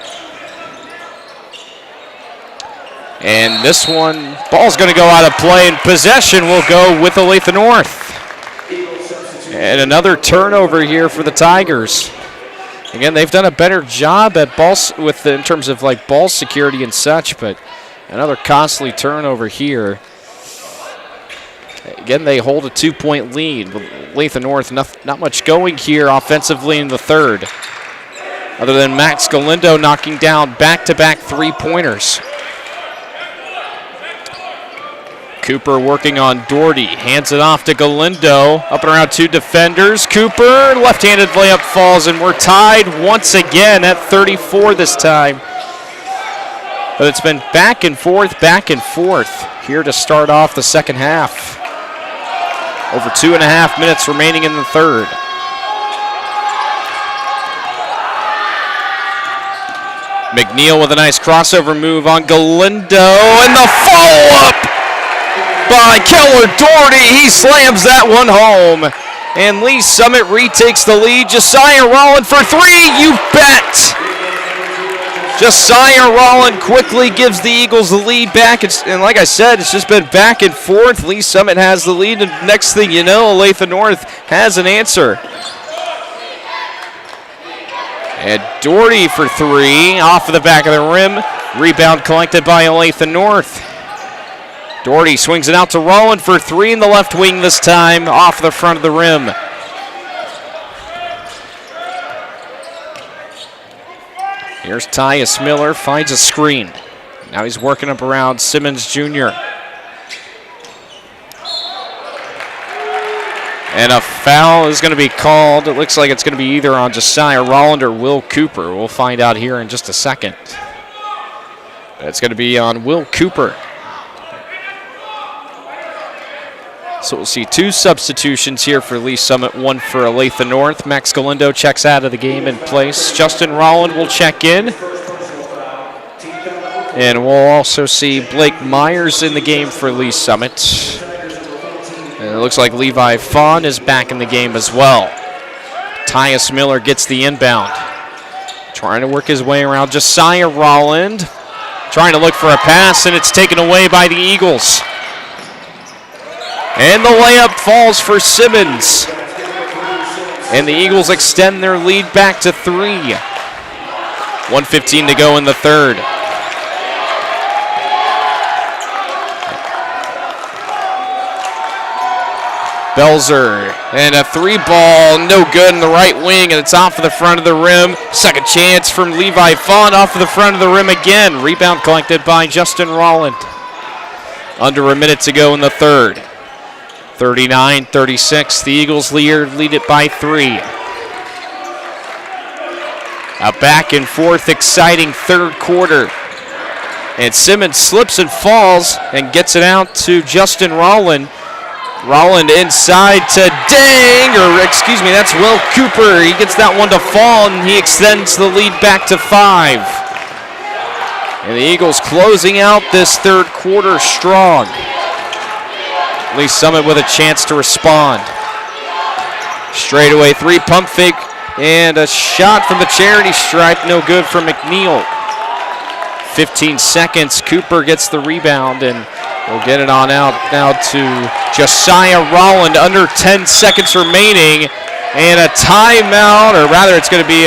And this one, ball's going to go out of play, and possession will go with Olathe North. And another turnover here for the Tigers. Again, they've done a better job at in terms of like ball security and such, but another costly turnover here. Again, they hold a 2-point lead. Olathe North, not much going here offensively in the 3rd, other than Max Galindo knocking down back-to-back 3-pointers. Cooper working on Doherty. Hands it off to Galindo. Up and around 2 defenders. Cooper, left-handed layup falls, and we're tied once again at 34 this time. But it's been back and forth here to start off the second half. Over 2.5 minutes remaining in the third. McNeil with a nice crossover move on Galindo, and the follow-up by Keller Doherty. He slams that one home, and Lee Summit retakes the lead. Josiah Rolland for 3, you bet! Josiah Rolland quickly gives the Eagles the lead back, and like I said, it's just been back and forth. Lee Summit has the lead, and next thing you know, Olathe North has an answer. And Doherty for 3, off of the back of the rim. Rebound collected by Olathe North. Doherty swings it out to Rolland for 3 in the left wing this time, off the front of the rim. Here's Tyus Miller, finds a screen. Now he's working up around Simmons Jr. And a foul is going to be called. It looks like it's going to be either on Josiah Rolland or Will Cooper. We'll find out here in just a second. It's going to be on Will Cooper. So we'll see 2 substitutions here for Lee Summit, 1 for Olathe North. Max Galindo checks out of the game in place. Justin Rolland will check in. And we'll also see Blake Myers in the game for Lee Summit. And it looks like Levi Fawn is back in the game as well. Tyus Miller gets the inbound. Trying to work his way around Josiah Rolland. Trying to look for a pass, and it's taken away by the Eagles. And the layup falls for Simmons. And the Eagles extend their lead back to 3. 1:15 to go in the third. Belzer, and a 3-ball, no good in the right wing, and it's off of the front of the rim. Second chance from Levi Fawn, off of the front of the rim again. Rebound collected by Justin Rolland. Under a minute to go in the third. 39-36, the Eagles lead it by 3. A back and forth, exciting third quarter. And Simmons slips and falls and gets it out to Justin Rolland. Rolland inside to that's Will Cooper. He gets that one to fall, and he extends the lead back to 5. And the Eagles closing out this third quarter strong. Lee Summit with a chance to respond. Straightaway 3, pump fake, and a shot from the charity stripe, no good for McNeil. 15 seconds, Cooper gets the rebound, and we'll get it on out now to Josiah Rolland. Under 10 seconds remaining, and a timeout, or rather it's going to be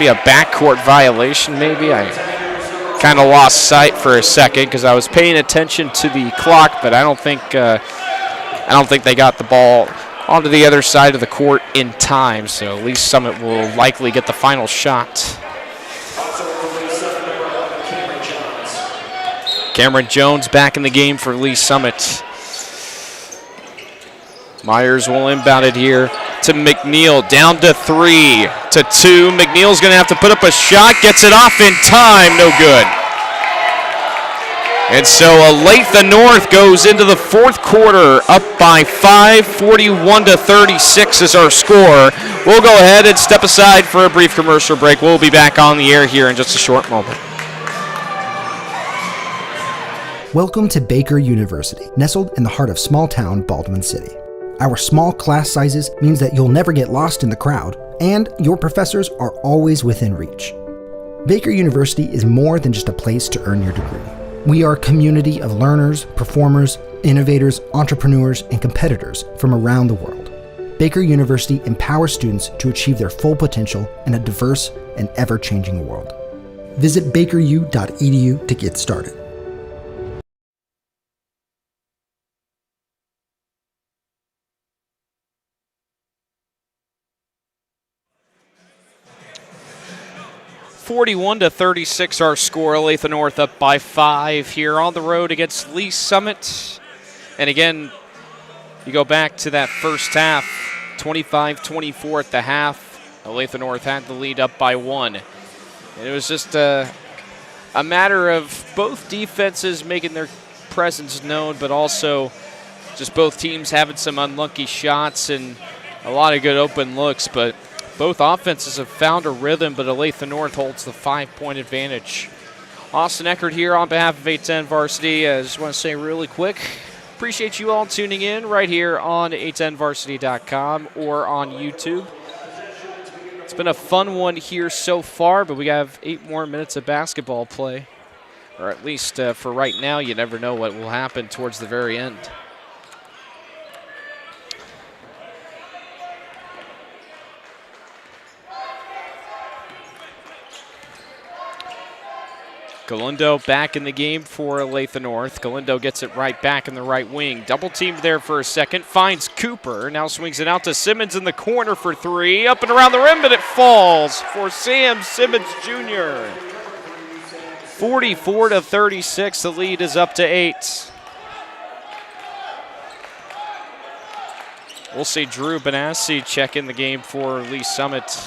a backcourt violation maybe. I kind of lost sight for a second because I was paying attention to the clock, but I don't think they got the ball onto the other side of the court in time, so Lee Summit will likely get the final shot. Cameron Jones back in the game for Lee Summit. Myers will inbound it here to McNeil, down to 3 to 2. McNeil's going to have to put up a shot, gets it off in time, no good. And so Olathe North goes into the fourth quarter up by 5, 41-36 is our score. We'll go ahead and step aside for a brief commercial break. We'll be back on the air here in just a short moment. Welcome to Baker University, nestled in the heart of small-town Baldwin City. Our small class sizes means that you'll never get lost in the crowd, and your professors are always within reach. Baker University is more than just a place to earn your degree. We are a community of learners, performers, innovators, entrepreneurs, and competitors from around the world. Baker University empowers students to achieve their full potential in a diverse and ever-changing world. Visit bakeru.edu to get started. 41-36 our score. Olathe North up by 5 here on the road against Lee Summit. And again, you go back to that first half, 25-24 at the half. Olathe North had the lead up by 1. And it was just a matter of both defenses making their presence known, but also just both teams having some unlucky shots and a lot of good open looks. But both offenses have found a rhythm, but Olathe North holds the 5-point advantage. Austin Eckert here on behalf of 810 Varsity. I just want to say really quick, appreciate you all tuning in right here on 810varsity.com or on YouTube. It's been a fun one here so far, but we have 8 more minutes of basketball play. Or at least for right now, you never know what will happen towards the very end. Galindo back in the game for Olathe North. Galindo gets it right back in the right wing. Double teamed there for a second. Finds Cooper. Now swings it out to Simmons in the corner for 3. Up and around the rim, but it falls for Sam Simmons Jr. 44-36. The lead is up to 8. We'll see Drew Benassi check in the game for Lee Summit.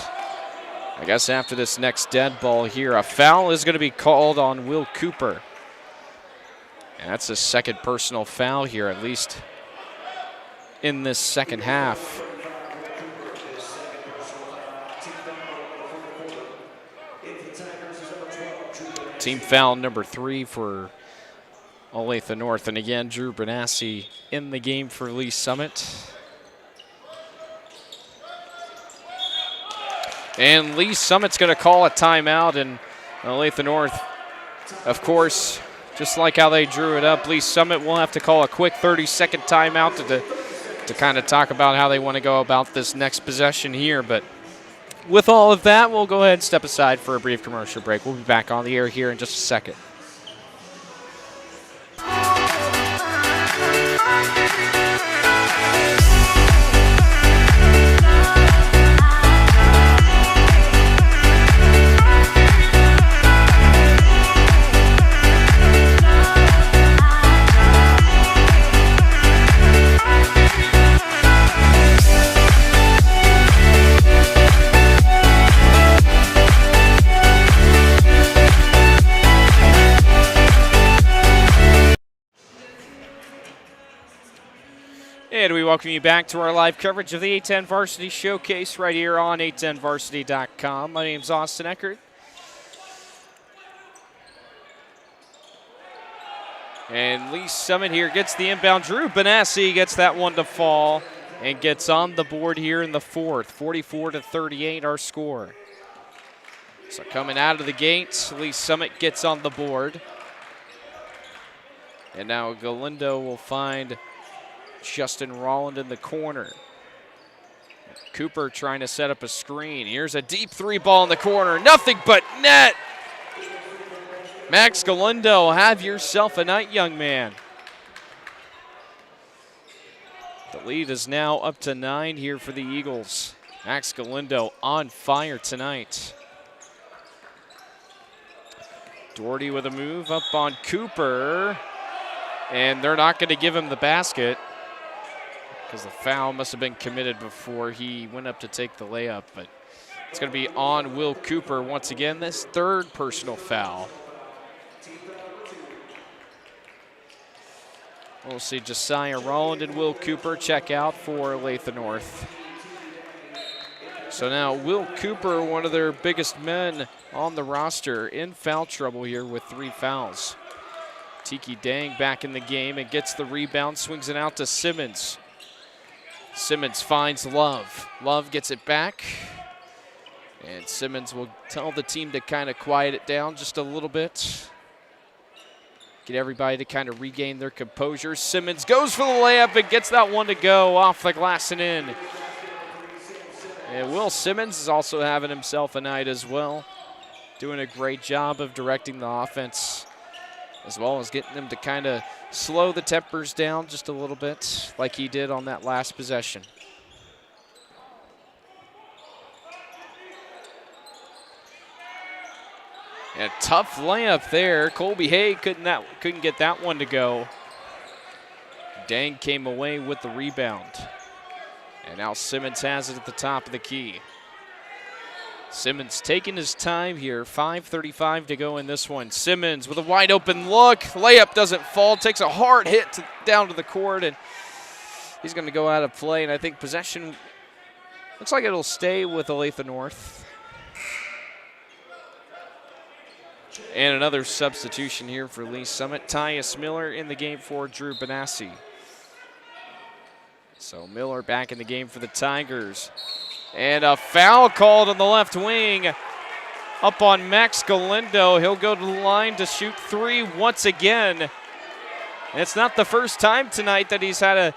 I guess after this next dead ball here, a foul is going to be called on Will Cooper. And that's a second personal foul here, at least in this second half. Team foul number 3 for Olathe North. And again, Drew Benassi in the game for Lee Summit. And Lee Summit's going to call a timeout, and Olathe North, of course, just like how they drew it up, Lee Summit will have to call a quick 30-second timeout to kind of talk about how they want to go about this next possession here. But with all of that, we'll go ahead and step aside for a brief commercial break. We'll be back on the air here in just a second. And we welcome you back to our live coverage of the 810 Varsity Showcase right here on 810varsity.com. My name's Austin Eckert. And Lee Summit here gets the inbound. Drew Benassi gets that one to fall and gets on the board here in the fourth. 44-38 our score. So coming out of the gates, Lee Summit gets on the board. And now Galindo will find Justin Rolland in the corner. Cooper trying to set up a screen. Here's a deep 3 ball in the corner. Nothing but net. Max Galindo, have yourself a night, young man. The lead is now up to 9 here for the Eagles. Max Galindo on fire tonight. Doherty with a move up on Cooper. And they're not going to give him the basket, because the foul must have been committed before he went up to take the layup. But it's going to be on Will Cooper once again, this 3rd personal foul. We'll see Josiah Rolland and Will Cooper check out for Olathe North. So now Will Cooper, one of their biggest men on the roster, in foul trouble here with 3 fouls. Tiki Dang back in the game and gets the rebound, swings it out to Simmons. Simmons finds Love. Love gets it back. And Simmons will tell the team to kind of quiet it down just a little bit. Get everybody to kind of regain their composure. Simmons goes for the layup and gets that one to go off the glass and in. And Will Simmons is also having himself a night as well. Doing a great job of directing the offense, as well as getting them to kind of slow the tempers down just a little bit, like he did on that last possession. A tough layup there. Colby Hay couldn't get that one to go. Dang came away with the rebound. And now Simmons has it at the top of the key. Simmons taking his time here. 5:35 to go in this one. Simmons with a wide open look. Layup doesn't fall. Takes a hard hit down to the court, and he's going to go out of play. And I think possession looks like it'll stay with Olathe North. And another substitution here for Lee Summit. Tyus Miller in the game for Drew Benassi. So Miller back in the game for the Tigers. And a foul called on the left wing up on Max Galindo. He'll go to the line to shoot three once again. And it's not the first time tonight that he's had an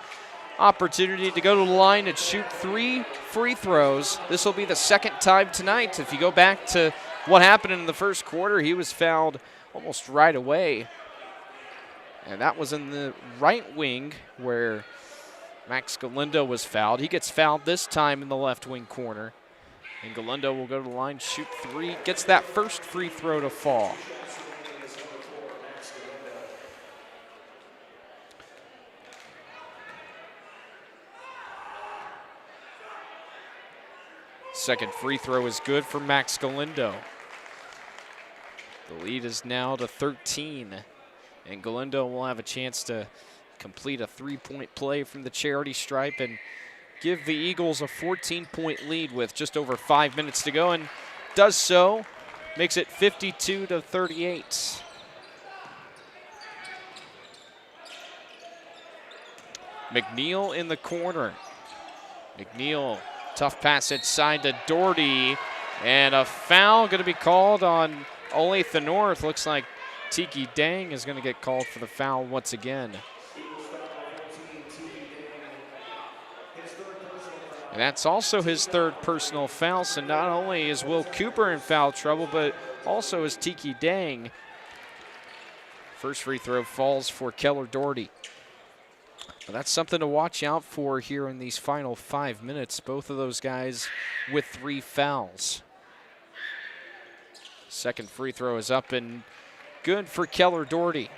opportunity to go to the line and shoot 3 free throws. This will be the second time tonight. If you go back to what happened in the first quarter, he was fouled almost right away. And that was in the right wing where Max Galindo was fouled. He gets fouled this time in the left wing corner. And Galindo will go to the line, shoot 3, gets that first free throw to fall. Second free throw is good for Max Galindo. The lead is now to 13. And Galindo will have a chance to complete a 3-point play from the charity stripe and give the Eagles a 14-point lead with just over 5 minutes to go, and does so, makes it 52-38. McNeil in the corner. McNeil, tough pass inside to Doherty, and a foul going to be called on Olathe North. Looks like Tiki Dang is going to get called for the foul once again. And that's also his third personal foul, so not only is Will Cooper in foul trouble, but also is Tiki Dang. First free throw falls for Keller Doherty. Well, that's something to watch out for here in these final 5 minutes. Both of those guys with 3 fouls. Second free throw is up and good for Keller Doherty.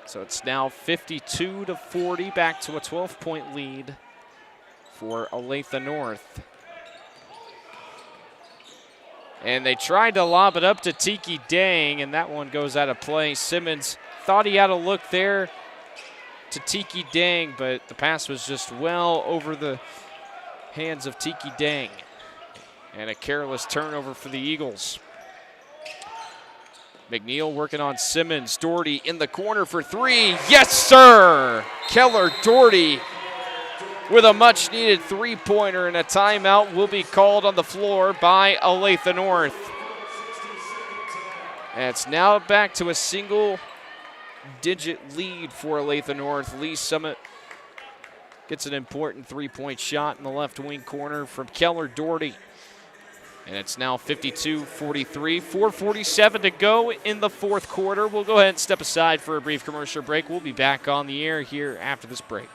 So it's now 52-40, back to a 12-point lead for Olathe North. And they tried to lob it up to Tiki Dang, and that one goes out of play. Simmons thought he had a look there to Tiki Dang, but the pass was just well over the hands of Tiki Dang. And a careless turnover for the Eagles. McNeil working on Simmons. Doherty in the corner for 3. Yes, sir! Keller Doherty with a much-needed 3-pointer, and a timeout will be called on the floor by Olathe North. And it's now back to a single-digit lead for Olathe North. Lee Summit gets an important 3-point shot in the left wing corner from Keller Doherty. And it's now 52-43, 4:47 to go in the fourth quarter. We'll go ahead and step aside for a brief commercial break. We'll be back on the air here after this break.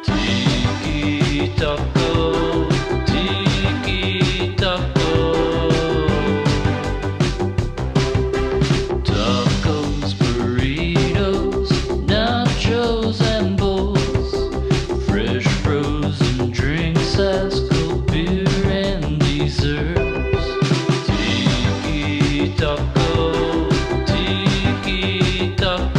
Tiki taco, tiki taco. Tacos, burritos, nachos, and bowls. Fresh frozen drinks as cold beer and desserts. Tiki taco, tiki taco.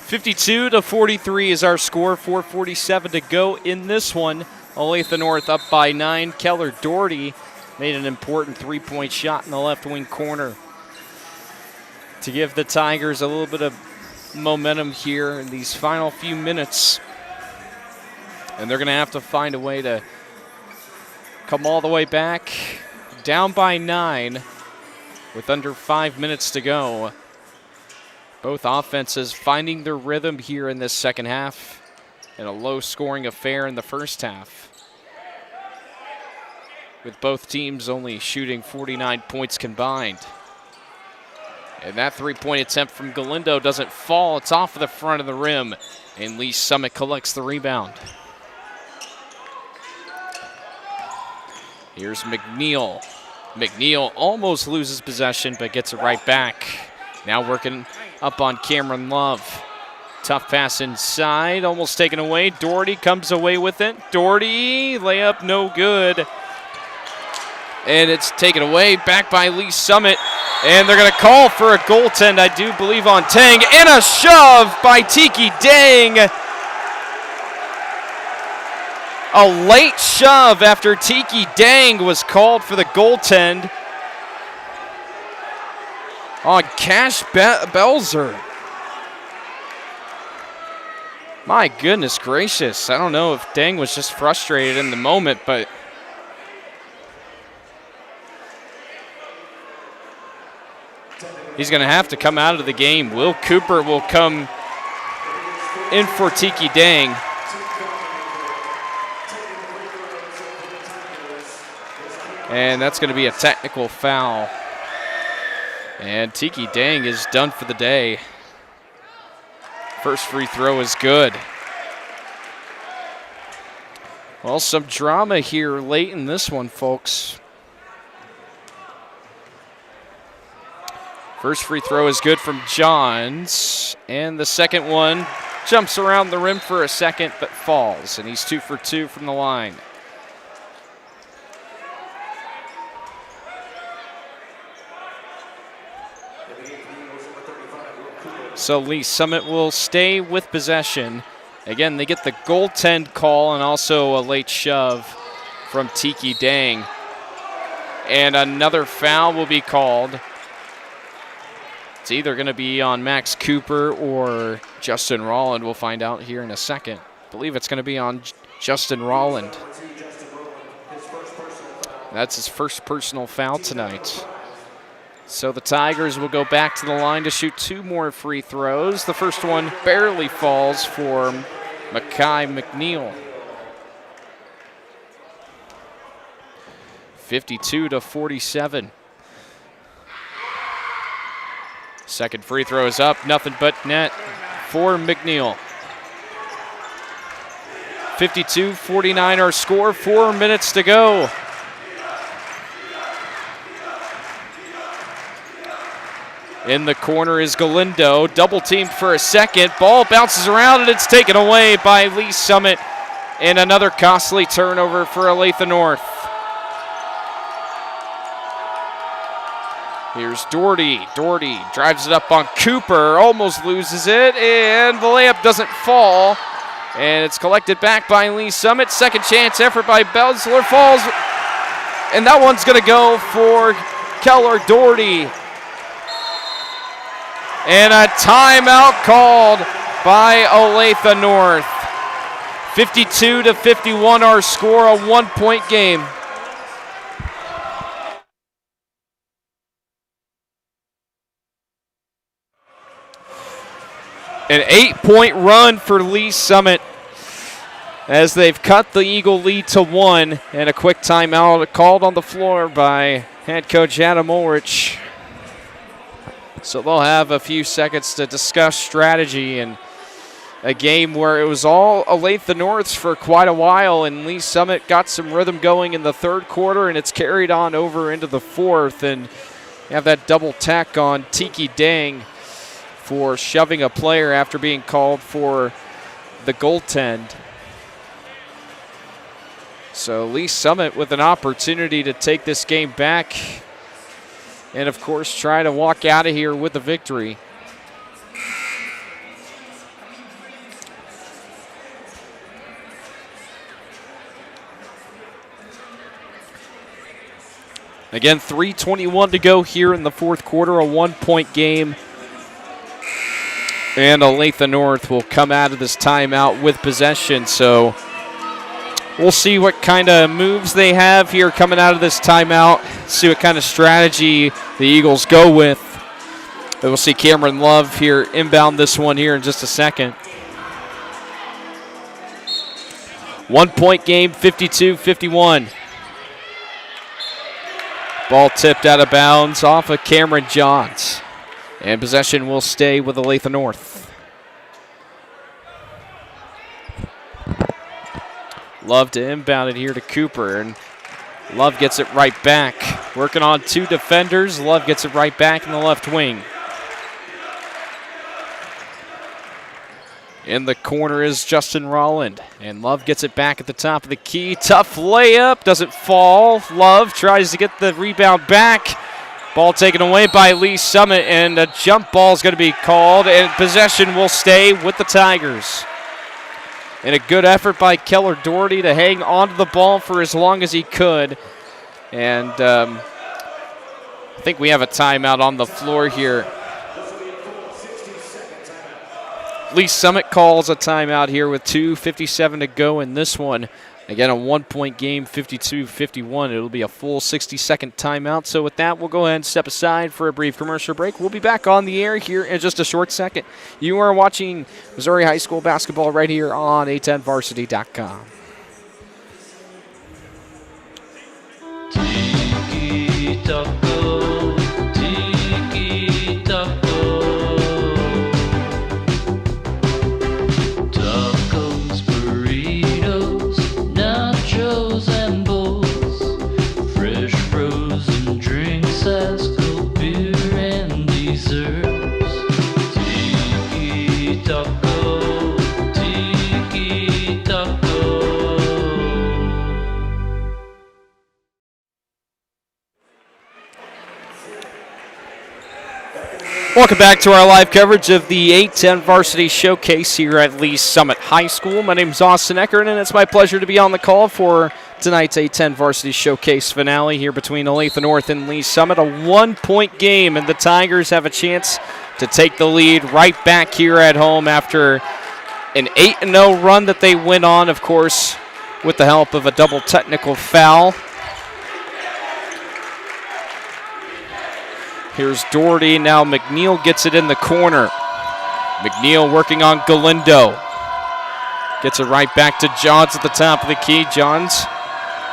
(52-43) is our score. 4:47 to go in this one. Olathe North up by 9. Keller Doherty made an important 3-point shot in the left wing corner to give the Tigers a little bit of momentum here in these final few minutes. And they're going to have to find a way to come all the way back, down by 9 with under 5 minutes to go. Both offenses finding their rhythm here in this second half in a low-scoring affair in the first half, with both teams only shooting 49 points combined. And that three-point attempt from Galindo doesn't fall. It's off of the front of the rim, and Lee Summit collects the rebound. Here's McNeil. McNeil almost loses possession, but gets it right back. Now working up on Cameron Love. Tough pass inside, almost taken away. Doherty comes away with it. Doherty, layup no good. And it's taken away, back by Lee Summit. And they're going to call for a goaltend, I do believe, on Tang. And a shove by Tiki Dang. A late shove after Tiki Dang was called for the goaltend on Cash Belzer. My goodness gracious. I don't know if Dang was just frustrated in the moment, but he's going to have to come out of the game. Will Cooper will come in for Tiki Dang. And that's going to be a technical foul. And Tiki Dang is done for the day. First free throw is good. Well, some drama here late in this one, folks. First free throw is good from Johns. And the second one jumps around the rim for a second, but falls. And he's 2 for 2 from the line. So Lee Summit will stay with possession. Again, they get the goaltend call and also a late shove from Tiki Dang. And another foul will be called. It's either going to be on Max Cooper or Justin Rolland. We'll find out here in a second. I believe it's going to be on Justin Rolland. That's his first personal foul tonight. So the Tigers will go back to the line to shoot 2 more free throws. The first one barely falls for Mackay McNeil. 52-47. Second free throw is up, nothing but net for McNeil. 52-49 our score, 4 minutes to go. In the corner is Galindo, double teamed for a second. Ball bounces around and it's taken away by Lee Summit. And another costly turnover for Olathe North. Here's Doherty. Doherty drives it up on Cooper, almost loses it, and the layup doesn't fall. And it's collected back by Lee Summit. Second chance effort by Belzler falls. And that one's going to go for Keller Doherty. And a timeout called by Olathe North. 52-51 our score, a 1-point game. An 8-point run for Lee Summit as they've cut the Eagle lead to 1, and a quick timeout called on the floor by head coach Adam Ulrich. So they'll have a few seconds to discuss strategy in a game where it was all Olathe North's for quite a while, and Lee Summit got some rhythm going in the third quarter, and it's carried on over into the fourth. And you have that double tech on Tiki Dang for shoving a player after being called for the goaltend. So Lee Summit with an opportunity to take this game back and, of course, try to walk out of here with a victory. Again, 3:21 to go here in the fourth quarter, a 1-point game. And Olathe North will come out of this timeout with possession. So we'll see what kind of moves they have here coming out of this timeout. See what kind of strategy the Eagles go with. We'll see Cameron Love here inbound this one here in just a second. 1 point game, 52-51. Ball tipped out of bounds off of Cameron Johns. And possession will stay with Olathe North. Love to inbound it here to Cooper, and Love gets it right back. Working on 2 defenders. Love gets it right back in the left wing. In the corner is Justin Rolland, and Love gets it back at the top of the key. Tough layup, doesn't fall. Love tries to get the rebound back. Ball taken away by Lee Summit, and a jump ball is going to be called, and possession will stay with the Tigers. And a good effort by Keller Doherty to hang onto the ball for as long as he could. And I think we have a timeout on the floor here. Lee Summit calls a timeout here with 2:57 to go in this one. Again, a 1 point game, 52-51. It'll be a full 60-second timeout. So with that, we'll go ahead and step aside for a brief commercial break. We'll be back on the air here in just a short second. You are watching Missouri High School basketball right here on A10varsity.com. Tiki taco, tiki taco. Tacos, burritos, nachos and bowls. Fresh frozen drinks, ice cold beer and desserts. Tiki taco, tiki taco. Welcome back to our live coverage of the A10 Varsity Showcase here at Lee Summit High School. My name is Austin Eckert, and it's my pleasure to be on the call for tonight's A10 Varsity Showcase finale here between Olathe North and Lee Summit. A 1 point game, and the Tigers have a chance to take the lead right back here at home after an 8-0 run that they went on, of course, with the help of a double technical foul. Here's Doherty. Now McNeil gets it in the corner. McNeil working on Galindo. Gets it right back to Johns at the top of the key. Johns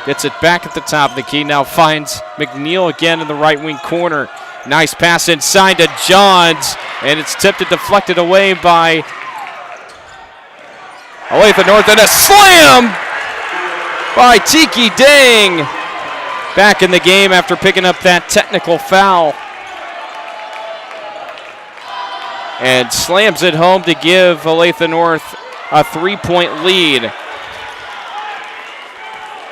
gets it back at the top of the key. Now finds McNeil again in the right wing corner. Nice pass inside to Johns. And it's tipped and deflected away by Olathe North. And a slam by Tiki Dang. Back in the game after picking up that technical foul. And slams it home to give Olathe North a 3-point lead.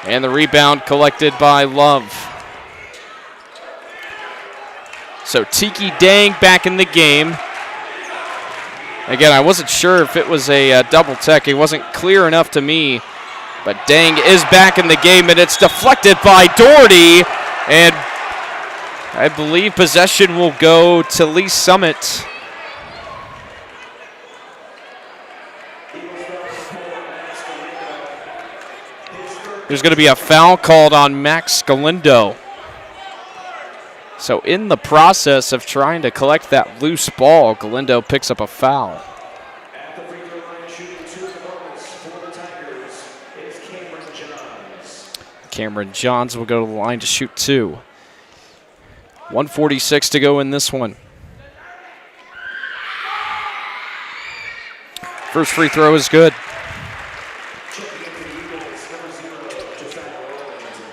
And the rebound collected by Love. So Tiki Dang back in the game. Again, I wasn't sure if it was a double tech. It wasn't clear enough to me. But Dang is back in the game, and it's deflected by Doherty. And I believe possession will go to Lee Summit. There's going to be a foul called on Max Galindo. So in the process of trying to collect that loose ball, Galindo picks up a foul. At the free throw line, shooting 2 points for the Tigers is Cameron Johns. Cameron Johns will go to the line to shoot 2. 1:46 to go in this one. First free throw is good.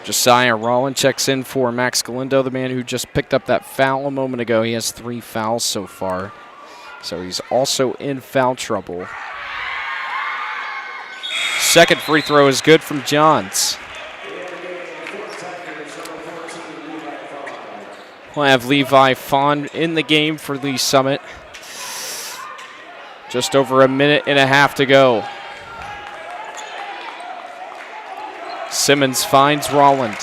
Josiah Rollin checks in for Max Galindo, the man who just picked up that foul a moment ago. He has 3 fouls so far, so he's also in foul trouble. Second free throw is good from Johns. We'll have Levi Fawn in the game for Lee Summit. Just over a minute and a half to go. Simmons finds Rolland.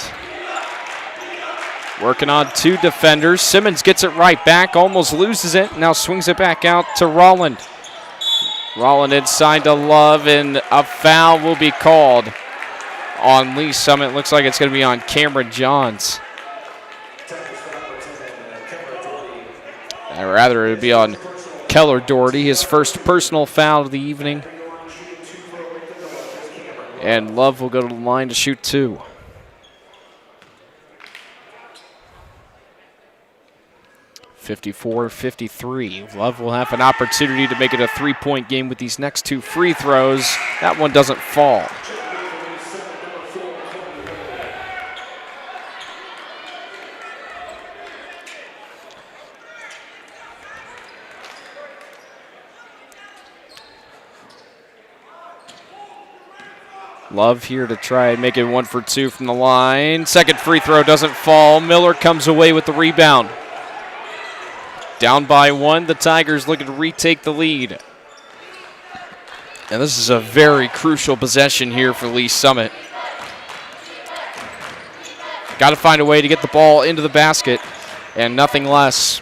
Working on 2 defenders. Simmons gets it right back, almost loses it. Now swings it back out to Rolland. Rolland inside to Love, and a foul will be called on Lee Summit. Looks like it's going to be on Cameron Johns. Or rather, it would be on Keller Doherty, his first personal foul of the evening. And Love will go to the line to shoot 2. (54-53). Love will have an opportunity to make it a 3-point game with these next 2 free throws. That one doesn't fall. Love here to try and make it 1 for 2 from the line. Second free throw doesn't fall. Miller comes away with the rebound. Down by 1, the Tigers looking to retake the lead. And this is a very crucial possession here for Lee Summit. Got to find a way to get the ball into the basket and nothing less.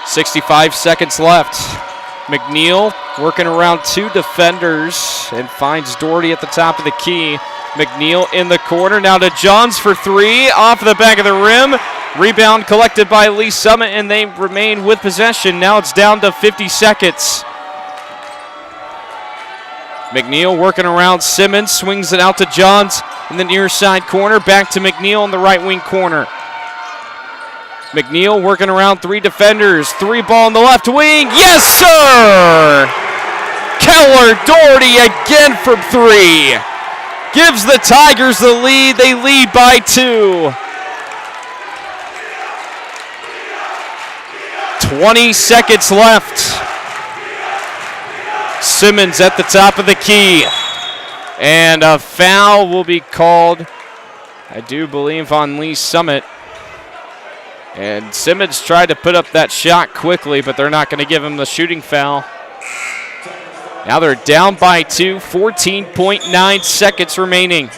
.65 seconds left. McNeil working around 2 defenders and finds Doherty at the top of the key. McNeil in the corner, now to Johns for 3, off the back of the rim. Rebound collected by Lee Summit, and they remain with possession. Now it's down to 50 seconds. McNeil working around Simmons, swings it out to Johns in the near side corner, back to McNeil in the right wing corner. McNeil working around 3 defenders. 3 ball in the left wing. Yes, sir! Keller Doherty again from 3. Gives the Tigers the lead. They lead by 2. 20 seconds left. Simmons at the top of the key. And a foul will be called, I do believe, on Lee Summit. And Simmons tried to put up that shot quickly, but they're not going to give him the shooting foul. Now they're down by 2, 14.9 seconds remaining.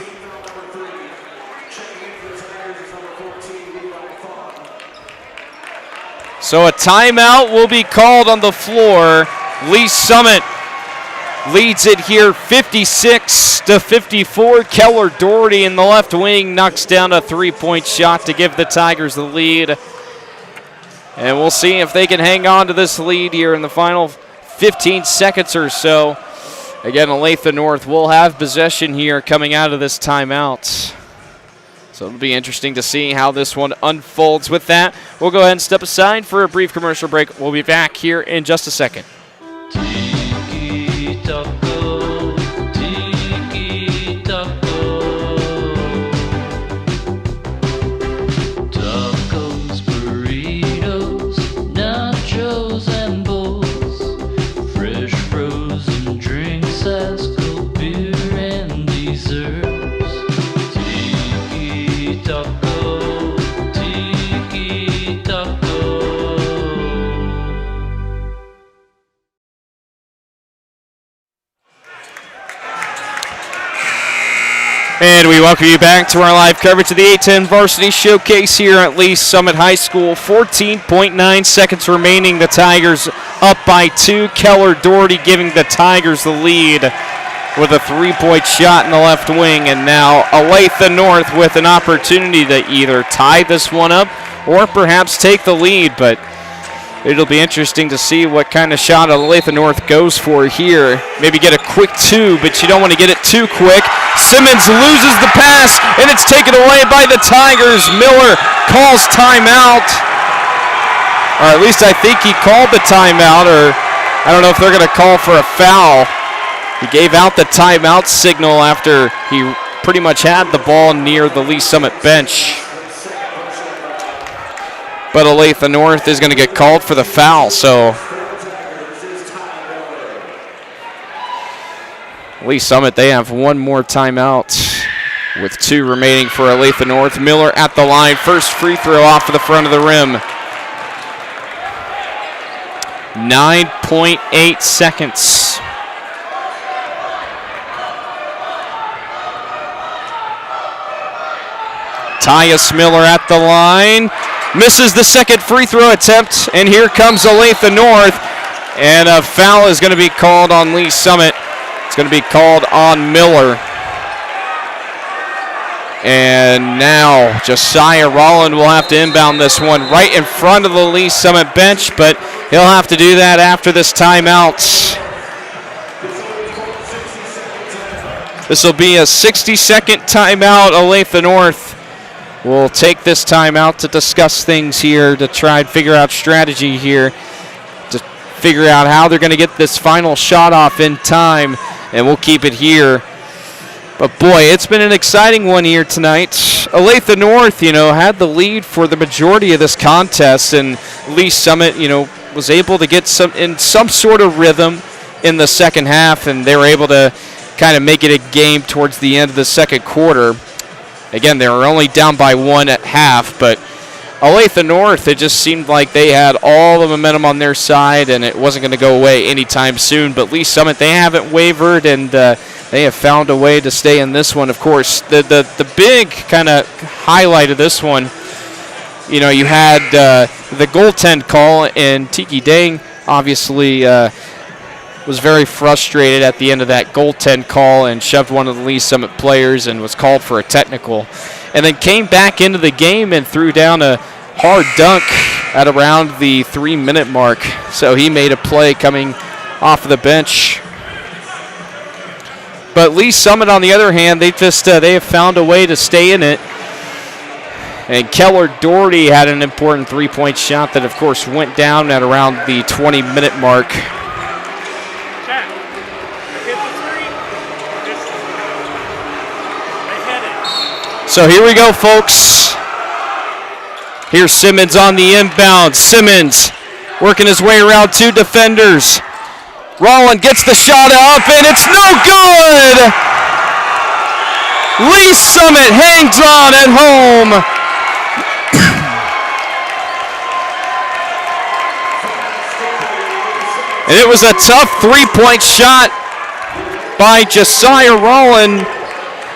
So a timeout will be called on the floor. Lee Summit leads it here 56-54. Keller Doherty in the left wing knocks down a 3-point shot to give the Tigers the lead. And we'll see if they can hang on to this lead here in the final 15 seconds or so. Again, Olathe North will have possession here coming out of this timeout. So it'll be interesting to see how this one unfolds. With that, we'll go ahead and step aside for a brief commercial break. We'll be back here in just a second. Tiki taco, tiki taco. Tacos, burritos, nachos, and bowls. Fresh frozen drinks, ice cold beer, and desserts. Tiki taco, tiki taco. And we welcome you back to our live coverage of the A-10 Varsity Showcase here at Lee Summit High School. 14.9 seconds remaining. The Tigers up by 2. Keller Doherty giving the Tigers the lead with a 3-point shot in the left wing. And now Olathe North with an opportunity to either tie this one up or perhaps take the lead. But it'll be interesting to see what kind of shot Olathe North goes for here. Maybe get a quick 2, but you don't want to get it too quick. Simmons loses the pass, and it's taken away by the Tigers. Miller calls timeout. Or at least I think he called the timeout, or I don't know if they're going to call for a foul. He gave out the timeout signal after he pretty much had the ball near the Lee Summit bench. But Olathe North is going to get called for the foul, so Lee Summit, they have one more timeout with 2 remaining for Olathe North. Miller at the line, first free throw off of the front of the rim. 9.8 seconds. Tyus Miller at the line. Misses the second free throw attempt, and here comes Olathe North. And a foul is going to be called on Lee Summit. It's going to be called on Miller. And now Josiah Rollin will have to inbound this one right in front of the Lee Summit bench, but he'll have to do that after this timeout. This will be a 60-second timeout. Olathe North will take this timeout to discuss things here, to try and figure out strategy here, to figure out how they're going to get this final shot off in time, and we'll keep it here. But boy, it's been an exciting one here tonight. Olathe North, had the lead for the majority of this contest, and Lee Summit, was able to get some sort of rhythm in the second half, and they were able to kind of make it a game towards the end of the second quarter. Again, they were only down by 1 at half, but Olathe North, it just seemed like they had all the momentum on their side, and it wasn't going to go away anytime soon. But Lee Summit, they haven't wavered, and they have found a way to stay in this one. Of course, the big kind of highlight of this one, you had the goaltend call, and Tiki Dang obviously was very frustrated at the end of that goaltend call and shoved one of the Lee Summit players and was called for a technical. And then came back into the game and threw down a hard dunk at around the 3-minute mark. So he made a play coming off of the bench. But Lee Summit, on the other hand, they have found a way to stay in it. And Keller Doherty had an important 3-point shot that, of course, went down at around the 20-minute mark. So here we go, folks. Here's Simmons on the inbound. Simmons working his way around 2 defenders. Rollin gets the shot up, and it's no good! Lee Summit hangs on at home. And it was a tough 3-point shot by Josiah Rollin.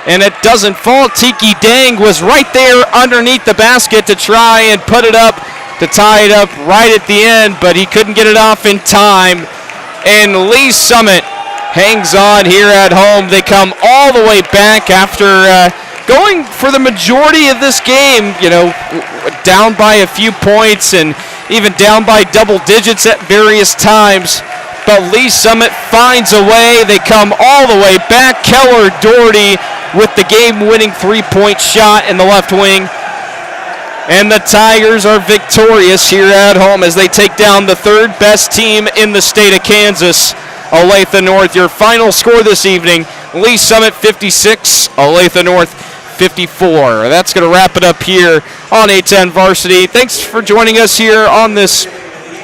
And it doesn't fall. Tiki Dang was right there underneath the basket to try and put it up, to tie it up right at the end, but he couldn't get it off in time. And Lee Summit hangs on here at home. They come all the way back after going for the majority of this game, down by a few points and even down by double digits at various times. But Lee Summit finds a way. They come all the way back. Keller Doherty with the game-winning 3-point shot in the left wing. And the Tigers are victorious here at home as they take down the third-best team in the state of Kansas, Olathe North. Your final score this evening, Lee Summit 56, Olathe North 54. That's going to wrap it up here on A10 Varsity. Thanks for joining us here on this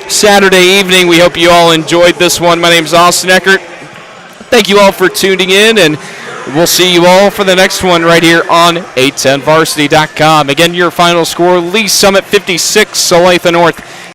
Saturday evening. We hope you all enjoyed this one. My name is Austin Eckert. Thank you all for tuning in, and we'll see you all for the next one right here on A10Varsity.com. Again, your final score, Lee Summit 56, Olathe North